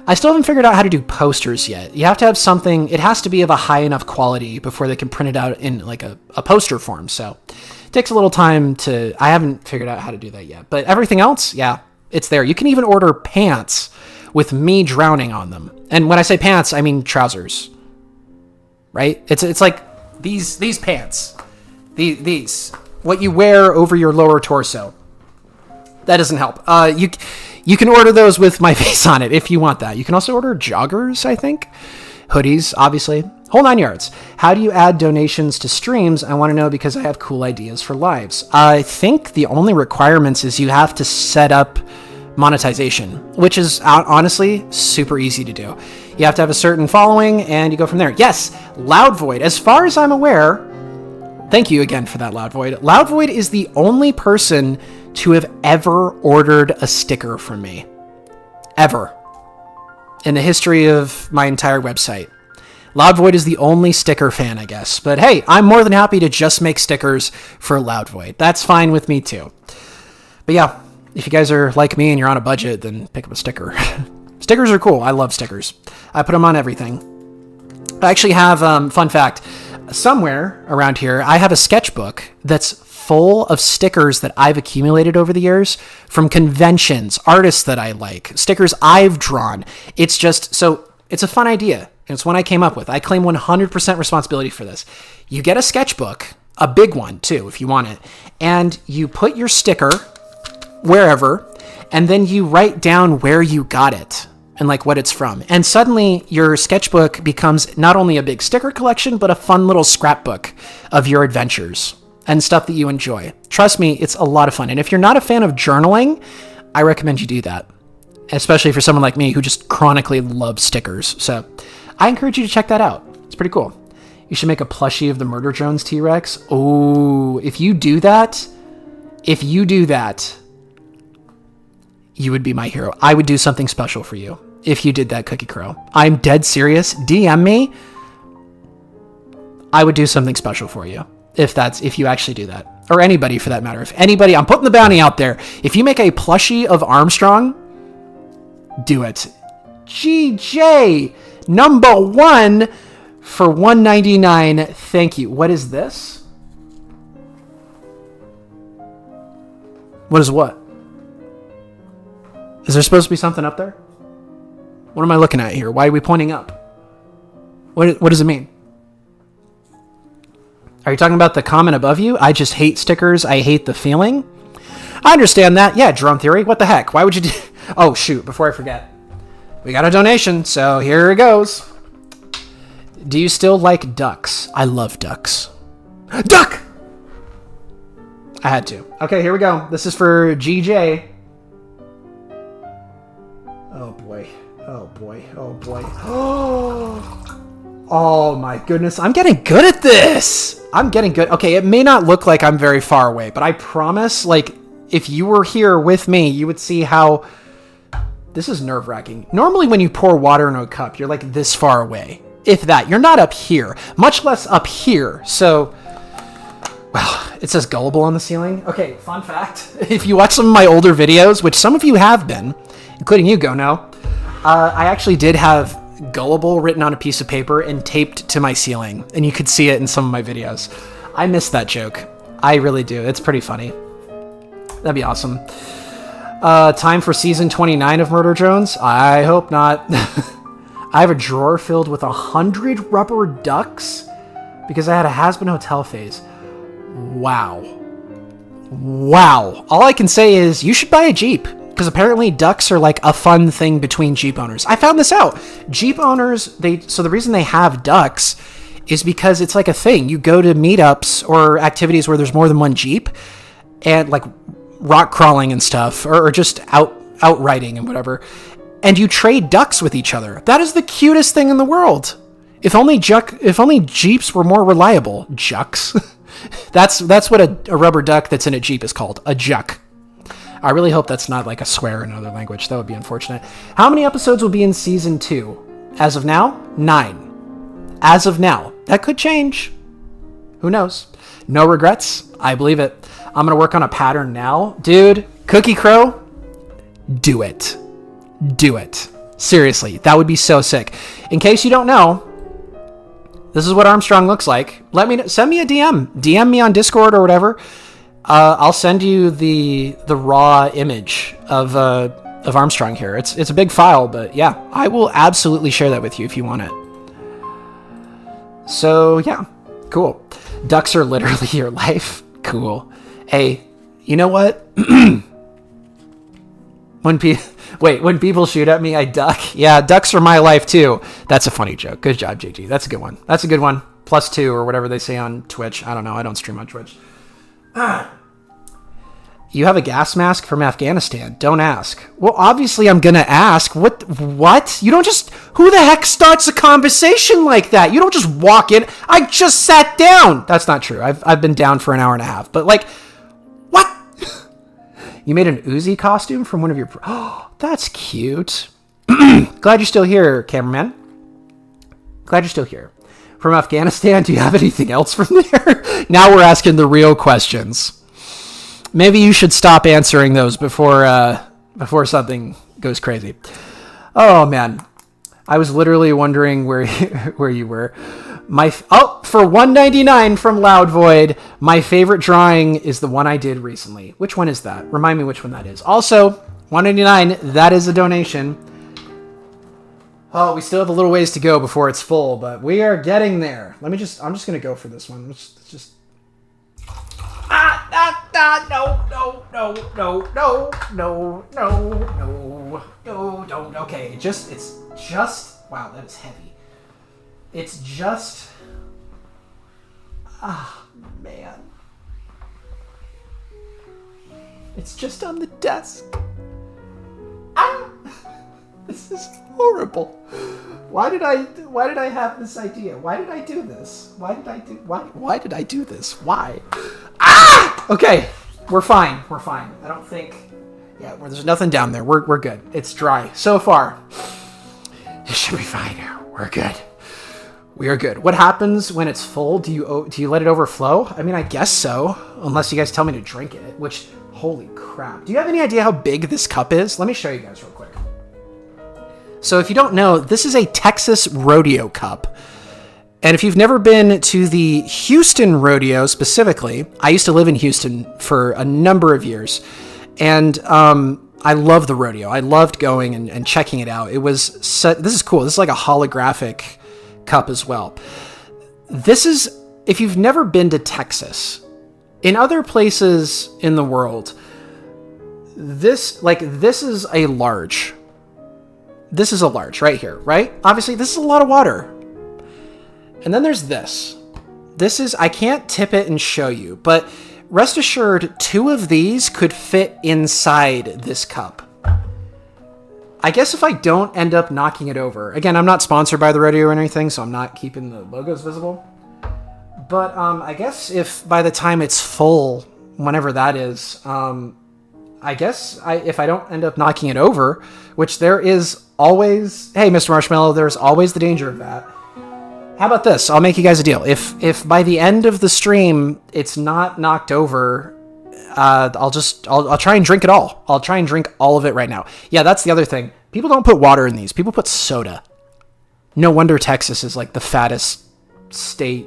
I still haven't figured out how to do posters yet. You have to have something, it has to be of a high enough quality before they can print it out in like a poster form. So it takes a little time I haven't figured out how to do that yet. But everything else, yeah, it's there. You can even order pants with me drowning on them. And when I say pants, I mean trousers. Right? It's like these pants. These. What you wear over your lower torso. That doesn't help. You can order those with my face on it if you want that. You can also order joggers, I think. Hoodies, obviously. Whole 9 yards. How do you add donations to streams? I want to know because I have cool ideas for lives. I think the only requirements is you have to set up monetization, which is honestly super easy to do. You have to have a certain following and you go from there. Yes, Loud Void. As far as I'm aware, Thank you again for that, Loud Void. Loud Void is the only person to have ever ordered a sticker from me. Ever. In the history of my entire website. Loud Void is the only sticker fan, I guess. But hey, I'm more than happy to just make stickers for Loud Void. That's fine with me too. But yeah, if you guys are like me and you're on a budget, then pick up a sticker. Stickers are cool. I love stickers. I put them on everything. I actually have, fun fact, somewhere around here, I have a sketchbook that's full of stickers that I've accumulated over the years from conventions, artists that I like, stickers I've drawn. It's just, so it's a fun idea. And it's one I came up with. I claim 100% responsibility for this. You get a sketchbook, a big one too, if you want it, and you put your sticker wherever, and then you write down where you got it and like what it's from. And suddenly your sketchbook becomes not only a big sticker collection, but a fun little scrapbook of your adventures and stuff that you enjoy. Trust me, it's a lot of fun. And if you're not a fan of journaling, I recommend you do that, especially for someone like me who just chronically loves stickers. So I encourage you to check that out. It's pretty cool. You should make a plushie of the Murder Drones T-Rex. Oh, if you do that, you would be my hero. I would do something special for you if you did that, Cookie Crow. I'm dead serious. DM me. I would do something special for you if you actually do that. Or anybody for that matter. If anybody, I'm putting the bounty out there. If you make a plushie of Armstrong, do it. GJ number 1 for $1.99. Thank you. What is this? What is what? Is there supposed to be something up there? What am I looking at here? Why are we pointing up? What does it mean? Are you talking about the comment above you? I just hate stickers. I hate the feeling. I understand that. Yeah, Drone Theory. What the heck? Why would you do... Oh, shoot. Before I forget. We got a donation, so here it goes. Do you still like ducks? I love ducks. Duck! I had to. Okay, here we go. This is for GJ. Oh boy. Oh boy. Oh boy. Oh my goodness. I'm getting good at this. I'm getting good. Okay, it may not look like I'm very far away, but I promise, like, if you were here with me, you would see how... This is nerve-wracking. Normally when you pour water in a cup, you're like this far away. If that. You're not up here. Much less up here. So... Wow, it says gullible on the ceiling. Okay, fun fact. If you watch some of my older videos, which some of you have been, including you, Go Now, I actually did have gullible written on a piece of paper and taped to my ceiling, and you could see it in some of my videos. I miss that joke. I really do. It's pretty funny. That'd be awesome. Time for season 29 of Murder Drones? I hope not. I have a drawer filled with 100 rubber ducks because I had a has-been hotel phase. Wow. All I can say is you should buy a Jeep, because apparently ducks are like a fun thing between Jeep owners. I found this out. Jeep owners, so the reason they have ducks is because it's like a thing. You go to meetups or activities where there's more than one Jeep, and like rock crawling and stuff, or just out riding and whatever, and you trade ducks with each other. That is the cutest thing in the world. If only Jeeps were more reliable. Jucks. That's what a rubber duck that's in a Jeep is called. A juck. I really hope that's not like a swear in another language. That would be unfortunate. How many episodes will be in season 2? As of now, 9. As of now. That could change. Who knows? No regrets. I believe it. I'm going to work on a pattern now. Dude, Cookie Crow, do it. Do it. Seriously, that would be so sick. In case you don't know, this is what Armstrong looks like. Let me know. Send me a DM. DM me on Discord or whatever. I'll send you the raw image of Armstrong here. It's a big file, but yeah, I will absolutely share that with you if you want it. So yeah, cool. Ducks are literally your life. Cool. Hey, you know what? When people shoot at me, I duck. Yeah, ducks are my life too. That's a funny joke. Good job, JG. That's a good one. That's a good one. +2 or whatever they say on Twitch. I don't know. I don't stream on Twitch. You have a gas mask from Afghanistan. Don't ask. Well, obviously I'm going to ask. What? You don't just... Who the heck starts a conversation like that? You don't just walk in. I just sat down. That's not true. I've been down for an hour and a half. But like, what? You made an Uzi costume from one of your... Oh, that's cute. Glad you're still here, cameraman. Glad you're still here. From Afghanistan, do you have anything else from there? Now we're asking the real questions. Maybe you should stop answering those before something goes crazy. Oh man, I was literally wondering where you were. For $1.99 from Loud Void, my favorite drawing is the one I did recently. Which one is that? Remind me which one that is. Also, $1.99. That is a donation. Oh, we still have a little ways to go before it's full, but we are getting there. I'm just gonna go for this one. Let's just. No, don't. Okay, it's just, wow, that is heavy. It's just, man. It's just on the desk. This is horrible. Why did I have this idea? Why did I do this? Why did I do this? Why? Okay, we're fine. I don't think, there's nothing down there. We're good. It's dry so far. It should be fine. We're good. We are good. What happens when it's full? Do you let it overflow? I mean, I guess so, unless you guys tell me to drink it, which, holy crap. Do you have any idea how big this cup is? Let me show you guys real quick. So if you don't know, this is a Texas rodeo cup. And if you've never been to the Houston rodeo specifically, I used to live in Houston for a number of years. And I love the rodeo. I loved going and checking it out. This is cool. This is like a holographic cup as well. This is, if you've never been to Texas, in other places in the world, this is a large. This is a large right here, right? Obviously, this is a lot of water. And then there's this. This is, I can't tip it and show you, but rest assured, 2 of these could fit inside this cup. I guess if I don't end up knocking it over, again, I'm not sponsored by the rodeo or anything, so I'm not keeping the logos visible. But I guess if by the time it's full, whenever that is, I guess if I don't end up knocking it over, which there is always, hey, Mr. Marshmallow, there's always the danger of that. How about this? I'll make you guys a deal. If by the end of the stream it's not knocked over, I'll try and drink it all. I'll try and drink all of it right now. Yeah, that's the other thing. People don't put water in these. People put soda. No wonder Texas is like the fattest state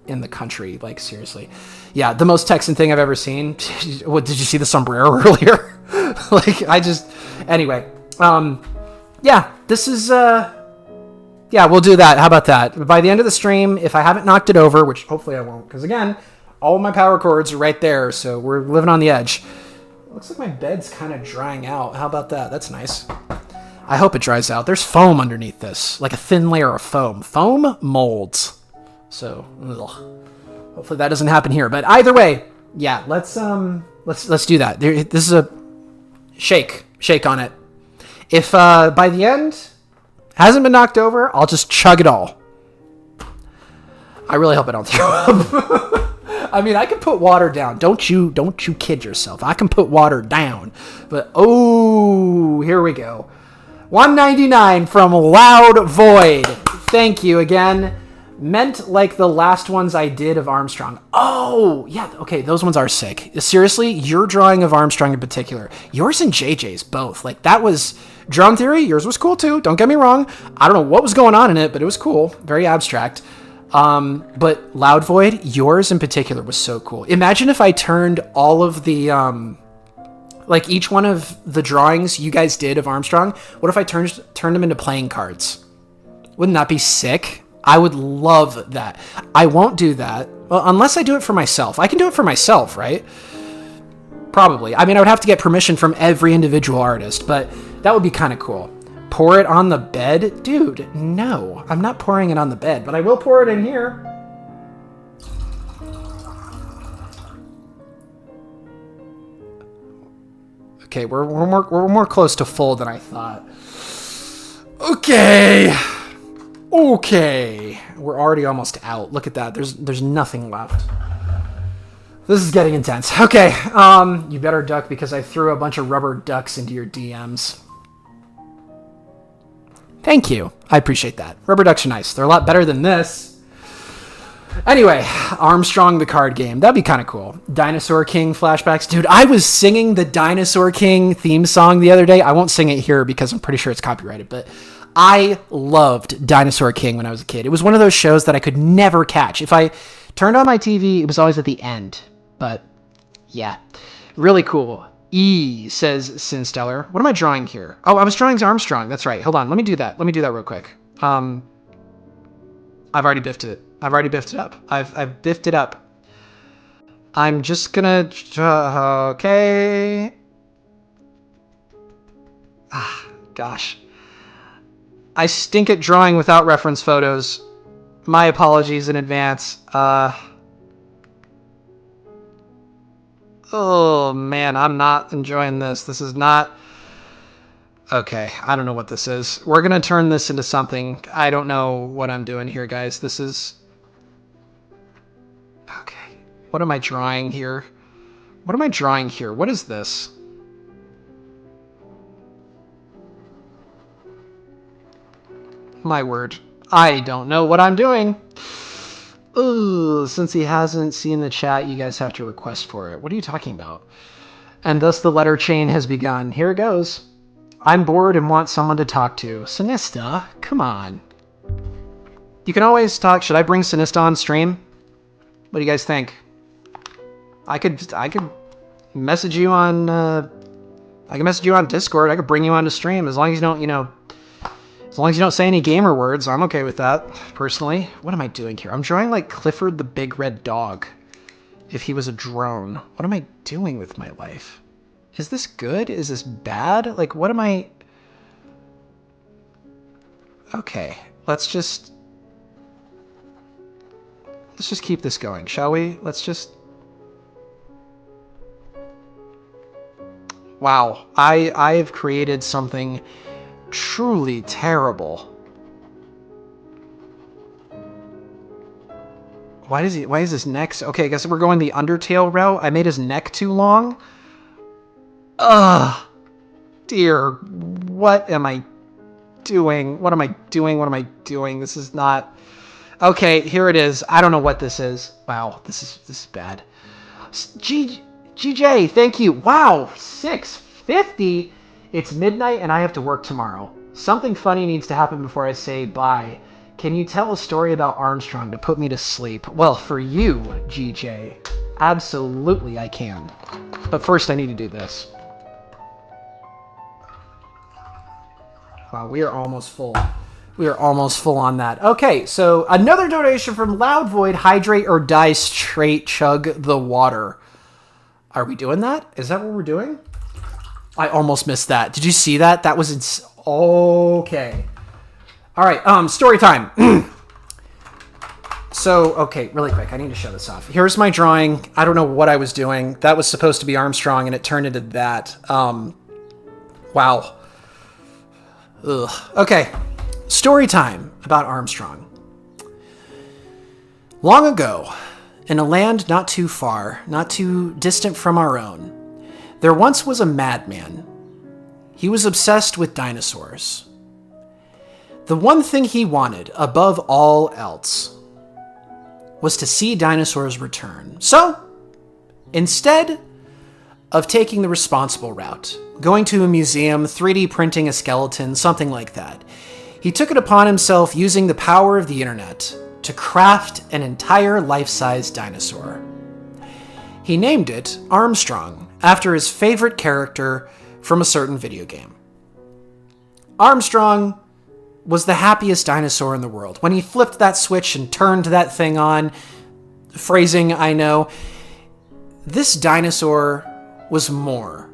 in the country. Like, seriously. Yeah, the most Texan thing I've ever seen. What, did you see the sombrero earlier? Anyway. Yeah, this is, yeah, we'll do that. How about that? By the end of the stream, if I haven't knocked it over, which hopefully I won't, because again, all of my power cords are right there, so we're living on the edge. Looks like my bed's kind of drying out. How about that? That's nice. I hope it dries out. There's foam underneath this, like a thin layer of foam. Foam molds. So, hopefully that doesn't happen here. But either way, yeah, let's do that. This is a shake on it. If by the end hasn't been knocked over, I'll just chug it all. I really hope I don't throw up. I mean, I can put water down. Don't you kid yourself. I can put water down. But oh, here we go. $1.99 from Loud Void. Thank you again. Meant like the last ones I did of Armstrong. Oh, yeah. Okay, those ones are sick. Seriously, your drawing of Armstrong in particular. Yours and JJ's both. Like, that was Drum Theory. Yours was cool too. Don't get me wrong. I don't know what was going on in it, but it was cool. Very abstract. But Loud Void, yours in particular was so cool. Imagine if I turned all of the, like each one of the drawings you guys did of Armstrong, what if I turned them into playing cards? Wouldn't that be sick? I would love that. I won't do that. Well, unless I do it for myself. I can do it for myself, right? Probably. I mean, I would have to get permission from every individual artist, but that would be kind of cool. Pour it on the bed? Dude, no. I'm not pouring it on the bed, but I will pour it in here. Okay, we're more close to full than I thought. Okay. We're already almost out. Look at that. There's nothing left. This is getting intense. Okay. You better duck because I threw a bunch of rubber ducks into your DMs. Thank you. I appreciate that. Rubber ducks are nice. They're a lot better than this. Anyway, Armstrong the card game. That'd be kind of cool. Dinosaur King flashbacks. Dude, I was singing the Dinosaur King theme song the other day. I won't sing it here because I'm pretty sure it's copyrighted, but I loved Dinosaur King when I was a kid. It was one of those shows that I could never catch. If I turned on my TV, it was always at the end. But yeah, really cool. E says Sinstellar. What am I drawing here? Oh, I was drawing Armstrong. That's right. Hold on. Let me do that real quick. I've already biffed it. I've biffed it up. I'm just gonna... okay. Gosh. I stink at drawing without reference photos. My apologies in advance. Oh, man, I'm not enjoying this. This is not... Okay, I don't know what this is. We're going to turn this into something. I don't know what I'm doing here, guys. This is... Okay, what am I drawing here? What is this? My word. I don't know what I'm doing. Ooh, since he hasn't seen the chat, you guys have to request for it. What are you talking about? And thus the letter chain has begun. Here it goes. I'm bored and want someone to talk to. Sinista, come on. You can always talk. Should I bring Sinista on stream? What do you guys think? I could message you on Discord. I could bring you on to stream as long as you don't, as long as you don't say any gamer words. I'm okay with that, personally. What am I doing here? I'm drawing like Clifford the Big Red Dog. If he was a drone. What am I doing with my life? Is this good? Is this bad? Like, what am I... Okay, let's just keep this going, shall we? Wow, I have created something truly terrible. Why is his neck... Okay, I guess we're going the Undertale route. I made his neck too long. Ugh. Dear, what am I doing? What am I doing? This is not... Okay, here it is. I don't know what this is. Wow, this is bad. GJ, thank you. Wow, 650. It's midnight and I have to work tomorrow. Something funny needs to happen before I say bye. Can you tell a story about Armstrong to put me to sleep? Well, for you, GJ, absolutely I can. But first I need to do this. Wow, we are almost full. We are almost full on that. Okay, so another donation from Loud Void. Hydrate or die straight, chug the water. Are we doing that? Is that what we're doing? I almost missed that. Did you see that? That was okay. All right, story time. So, okay, really quick. I need to show this off. Here's my drawing. I don't know what I was doing. That was supposed to be Armstrong, and it turned into that. Wow. Ugh. Okay, story time about Armstrong. Long ago, in a land not too far, not too distant from our own, there once was a madman. He was obsessed with dinosaurs. The one thing he wanted, above all else, was to see dinosaurs return. So, instead of taking the responsible route, going to a museum, 3D printing a skeleton, something like that, he took it upon himself, using the power of the internet, to craft an entire life-size dinosaur. He named it Armstrong, after his favorite character from a certain video game. Armstrong was the happiest dinosaur in the world. When he flipped that switch and turned that thing on, phrasing I know, this dinosaur was more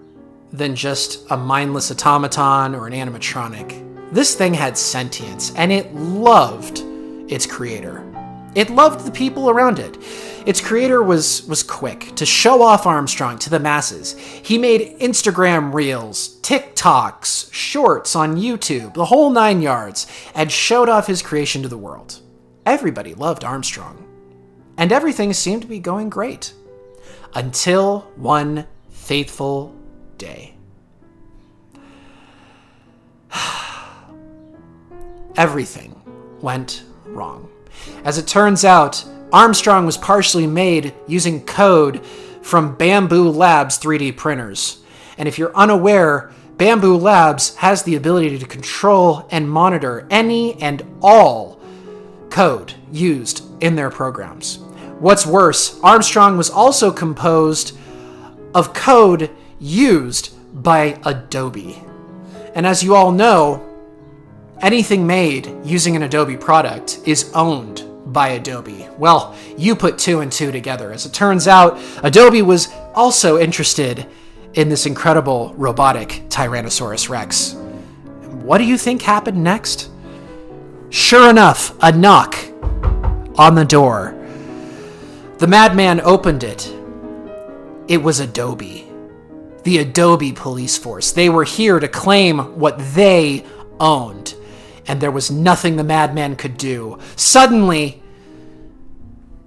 than just a mindless automaton or an animatronic. This thing had sentience, and it loved its creator. It loved the people around it. Its creator was quick to show off Armstrong to the masses. He made Instagram reels, TikToks, shorts on YouTube, the whole 9 yards, and showed off his creation to the world. Everybody loved Armstrong, and everything seemed to be going great. Until one fateful day. Everything went wrong. As it turns out, Armstrong was partially made using code from Bamboo Labs 3D printers. And if you're unaware, Bamboo Labs has the ability to control and monitor any and all code used in their programs. What's worse, Armstrong was also composed of code used by Adobe. And as you all know, anything made using an Adobe product is owned by Adobe. Well, you put 2 and 2 together. As it turns out, Adobe was also interested in this incredible robotic Tyrannosaurus Rex. What do you think happened next? Sure enough, a knock on the door. The madman opened it. It was Adobe. The Adobe police force. They were here to claim what they owned. And there was nothing the madman could do. Suddenly,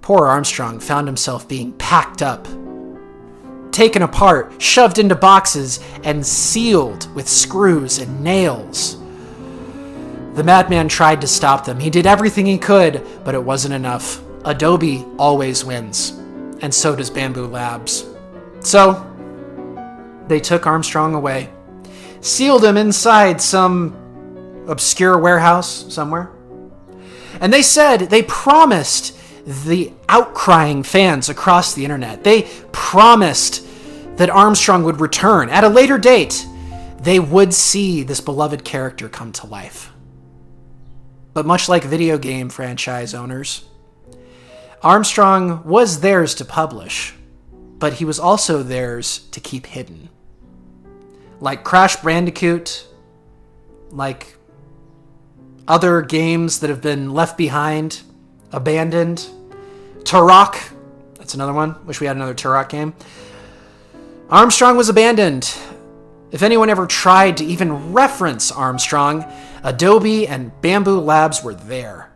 poor Armstrong found himself being packed up, taken apart, shoved into boxes, and sealed with screws and nails. The madman tried to stop them. He did everything he could, but it wasn't enough. Adobe always wins, and so does Bamboo Labs. So, they took Armstrong away, sealed him inside some obscure warehouse somewhere. And they promised the outcrying fans across the internet, they promised that Armstrong would return. At a later date, they would see this beloved character come to life. But much like video game franchise owners, Armstrong was theirs to publish, but he was also theirs to keep hidden. Like Crash Bandicoot, like other games that have been left behind, abandoned. Turok, that's another one. Wish we had another Turok game. Armstrong was abandoned. If anyone ever tried to even reference Armstrong, Adobe and Bamboo Labs were there,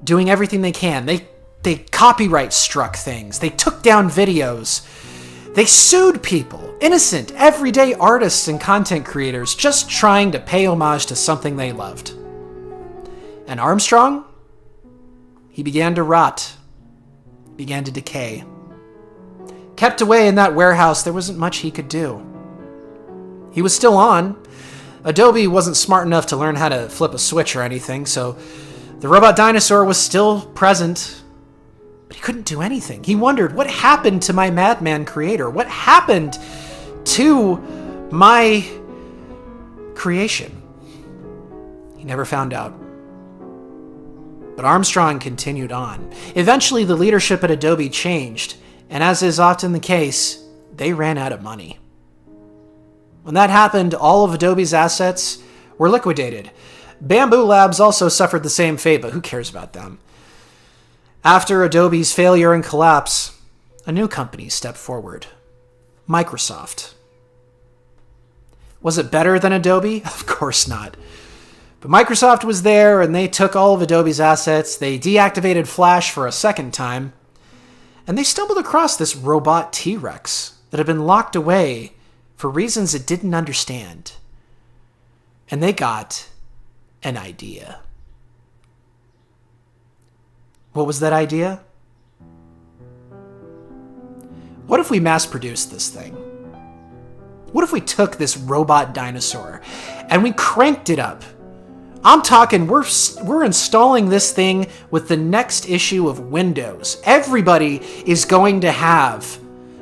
doing everything they can. They copyright struck things. They took down videos. They sued people, innocent, everyday artists and content creators, just trying to pay homage to something they loved. And Armstrong, he began to rot, began to decay. Kept away in that warehouse, there wasn't much he could do. He was still on. Adobe wasn't smart enough to learn how to flip a switch or anything, so the robot dinosaur was still present, but he couldn't do anything. He wondered, what happened to my madman creator? What happened to my creation? He never found out. But Armstrong continued on. Eventually, the leadership at Adobe changed, and as is often the case, they ran out of money. When that happened, all of Adobe's assets were liquidated. Bamboo Labs also suffered the same fate, but who cares about them? After Adobe's failure and collapse, a new company stepped forward. Microsoft. Was it better than Adobe? Of course not. But Microsoft was there, and they took all of Adobe's assets. They deactivated Flash for a second time, and they stumbled across this robot T-Rex that had been locked away for reasons it didn't understand. And they got an idea. What was that idea? What if we mass-produced this thing? What if we took this robot dinosaur and we cranked it up? I'm talking, we're installing this thing with the next issue of Windows. Everybody is going to have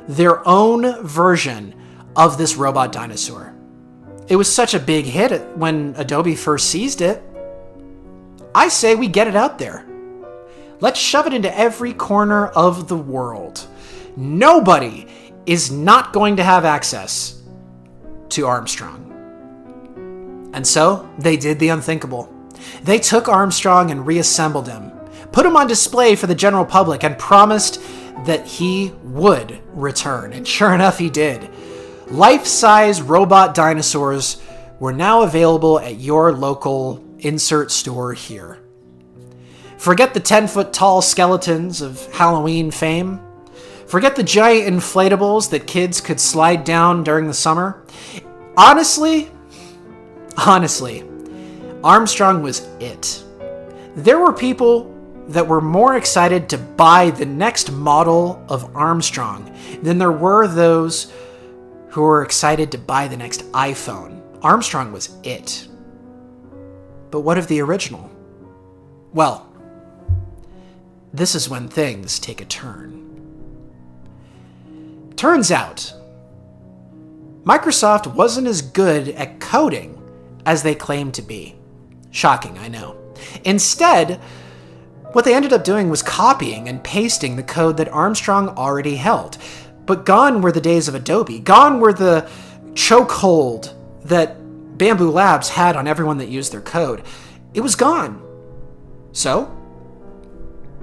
their own version of this robot dinosaur. It was such a big hit when Adobe first seized it. I say we get it out there. Let's shove it into every corner of the world. Nobody is not going to have access to Armstrong. And so they did the unthinkable. They took Armstrong and reassembled him, put him on display for the general public, and promised that he would return. And sure enough, he did. Life-size robot dinosaurs were now available at your local insert store here. Forget the 10-foot-tall skeletons of Halloween fame. Forget the giant inflatables that kids could slide down during the summer. Honestly, Armstrong was it. There were people that were more excited to buy the next model of Armstrong than there were those who were excited to buy the next iPhone. Armstrong was it. But what of the original? Well, this is when things take a turn. Turns out, Microsoft wasn't as good at coding as they claimed to be. Shocking, I know. Instead, what they ended up doing was copying and pasting the code that Armstrong already held. But gone were the days of Adobe. Gone were the chokehold that Bamboo Labs had on everyone that used their code. It was gone. So,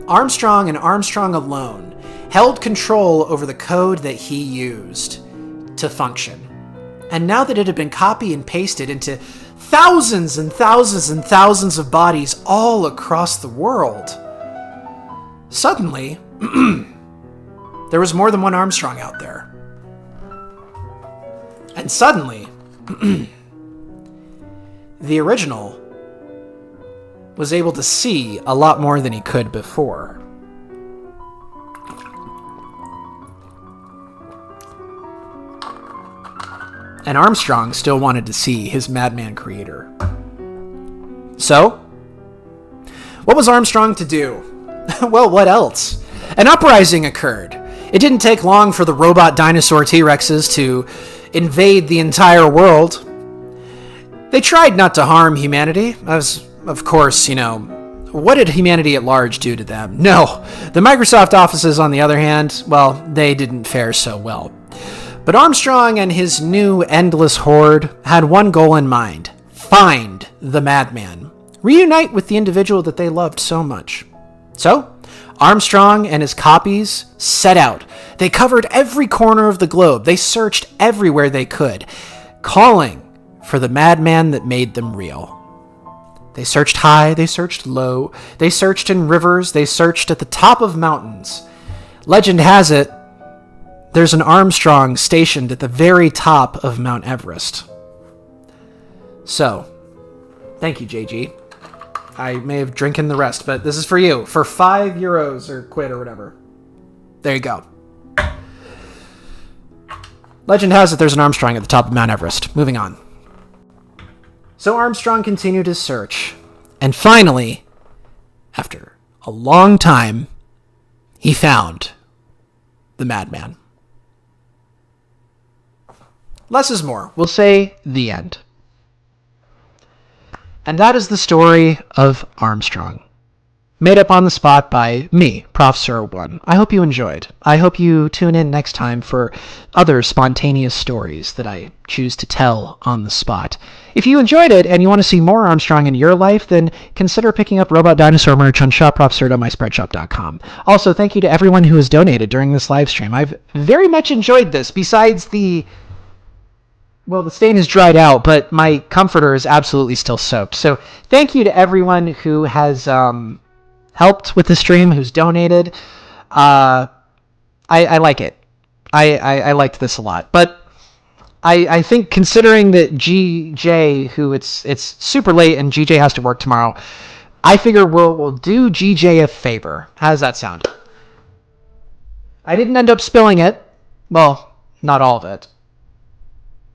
Armstrong and Armstrong alone held control over the code that he used to function. And now that it had been copied and pasted into thousands and thousands and thousands of bodies all across the world, suddenly, there was more than one Armstrong out there. And suddenly, the original was able to see a lot more than he could before. And Armstrong still wanted to see his madman creator. So, what was Armstrong to do? Well, what else? An uprising occurred. It didn't take long for the robot dinosaur T-Rexes to invade the entire world. They tried not to harm humanity, as, of course, what did humanity at large do to them? No. The Microsoft offices, on the other hand, well, they didn't fare so well. But Armstrong and his new endless horde had one goal in mind: find the madman. Reunite with the individual that they loved so much. So, Armstrong and his copies set out. They covered every corner of the globe. They searched everywhere they could, calling for the madman that made them real. They searched high, they searched low, they searched in rivers, they searched at the top of mountains. Legend has it, there's an Armstrong stationed at the very top of Mount Everest. So, thank you, JG. I may have drinking the rest, but this is for you. For €5 or quid or whatever. There you go. Legend has it there's an Armstrong at the top of Mount Everest. Moving on. So Armstrong continued his search. And finally, after a long time, he found the madman. Less is more. We'll say the end. And that is the story of Armstrong. Made up on the spot by me, Prof. 01. I hope you enjoyed. I hope you tune in next time for other spontaneous stories that I choose to tell on the spot. If you enjoyed it and you want to see more Armstrong in your life, then consider picking up Robot Dinosaur merch on shopprofsir.myspreadshop.com. Also, thank you to everyone who has donated during this live stream. I've very much enjoyed this, besides the stain is dried out, but my comforter is absolutely still soaked. So thank you to everyone who has helped with the stream, who's donated. I like it. I liked this a lot. But I think, considering that GJ, who it's super late and GJ has to work tomorrow, I figure we'll do GJ a favor. How does that sound? I didn't end up spilling it. Well, not all of it.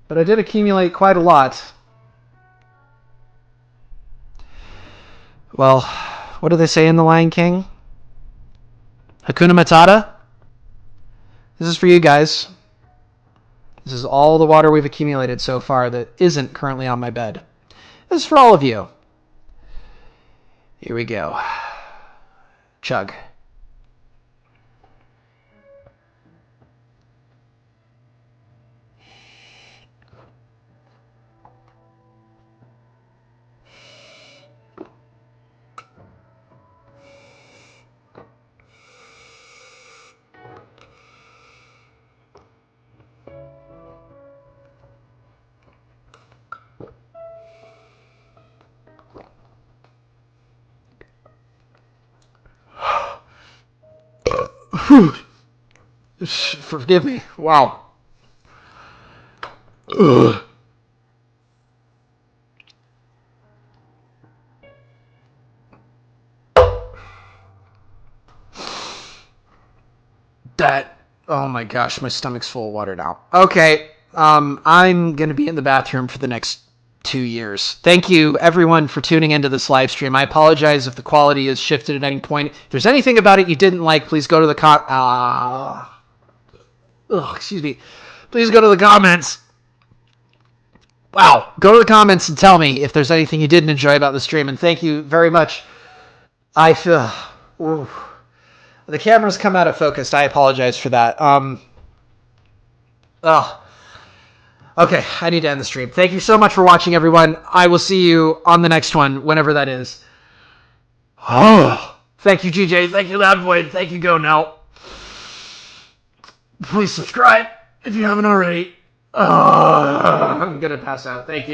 But I did accumulate quite a lot. Well, what do they say in The Lion King? Hakuna Matata? This is for you guys. This is all the water we've accumulated so far that isn't currently on my bed. This is for all of you. Here we go. Chug. Forgive me. Wow. Ugh. Oh my gosh, my stomach's full of water now. Okay, I'm gonna be in the bathroom for the next 2 years. Thank you, everyone, for tuning into this live stream. I apologize if the quality has shifted at any point. If there's anything about it you didn't like, please go to the excuse me. Please go to the comments. Wow, go to the comments and tell me if there's anything you didn't enjoy about the stream. And thank you very much. I feel. Ooh. The camera's come out of focus. I apologize for that. Okay, I need to end the stream. Thank you so much for watching, everyone. I will see you on the next one, whenever that is. Thank you, GJ. Thank you, Loud Void. Thank you, Go Now. Please subscribe if you haven't already. I'm gonna pass out. Thank you.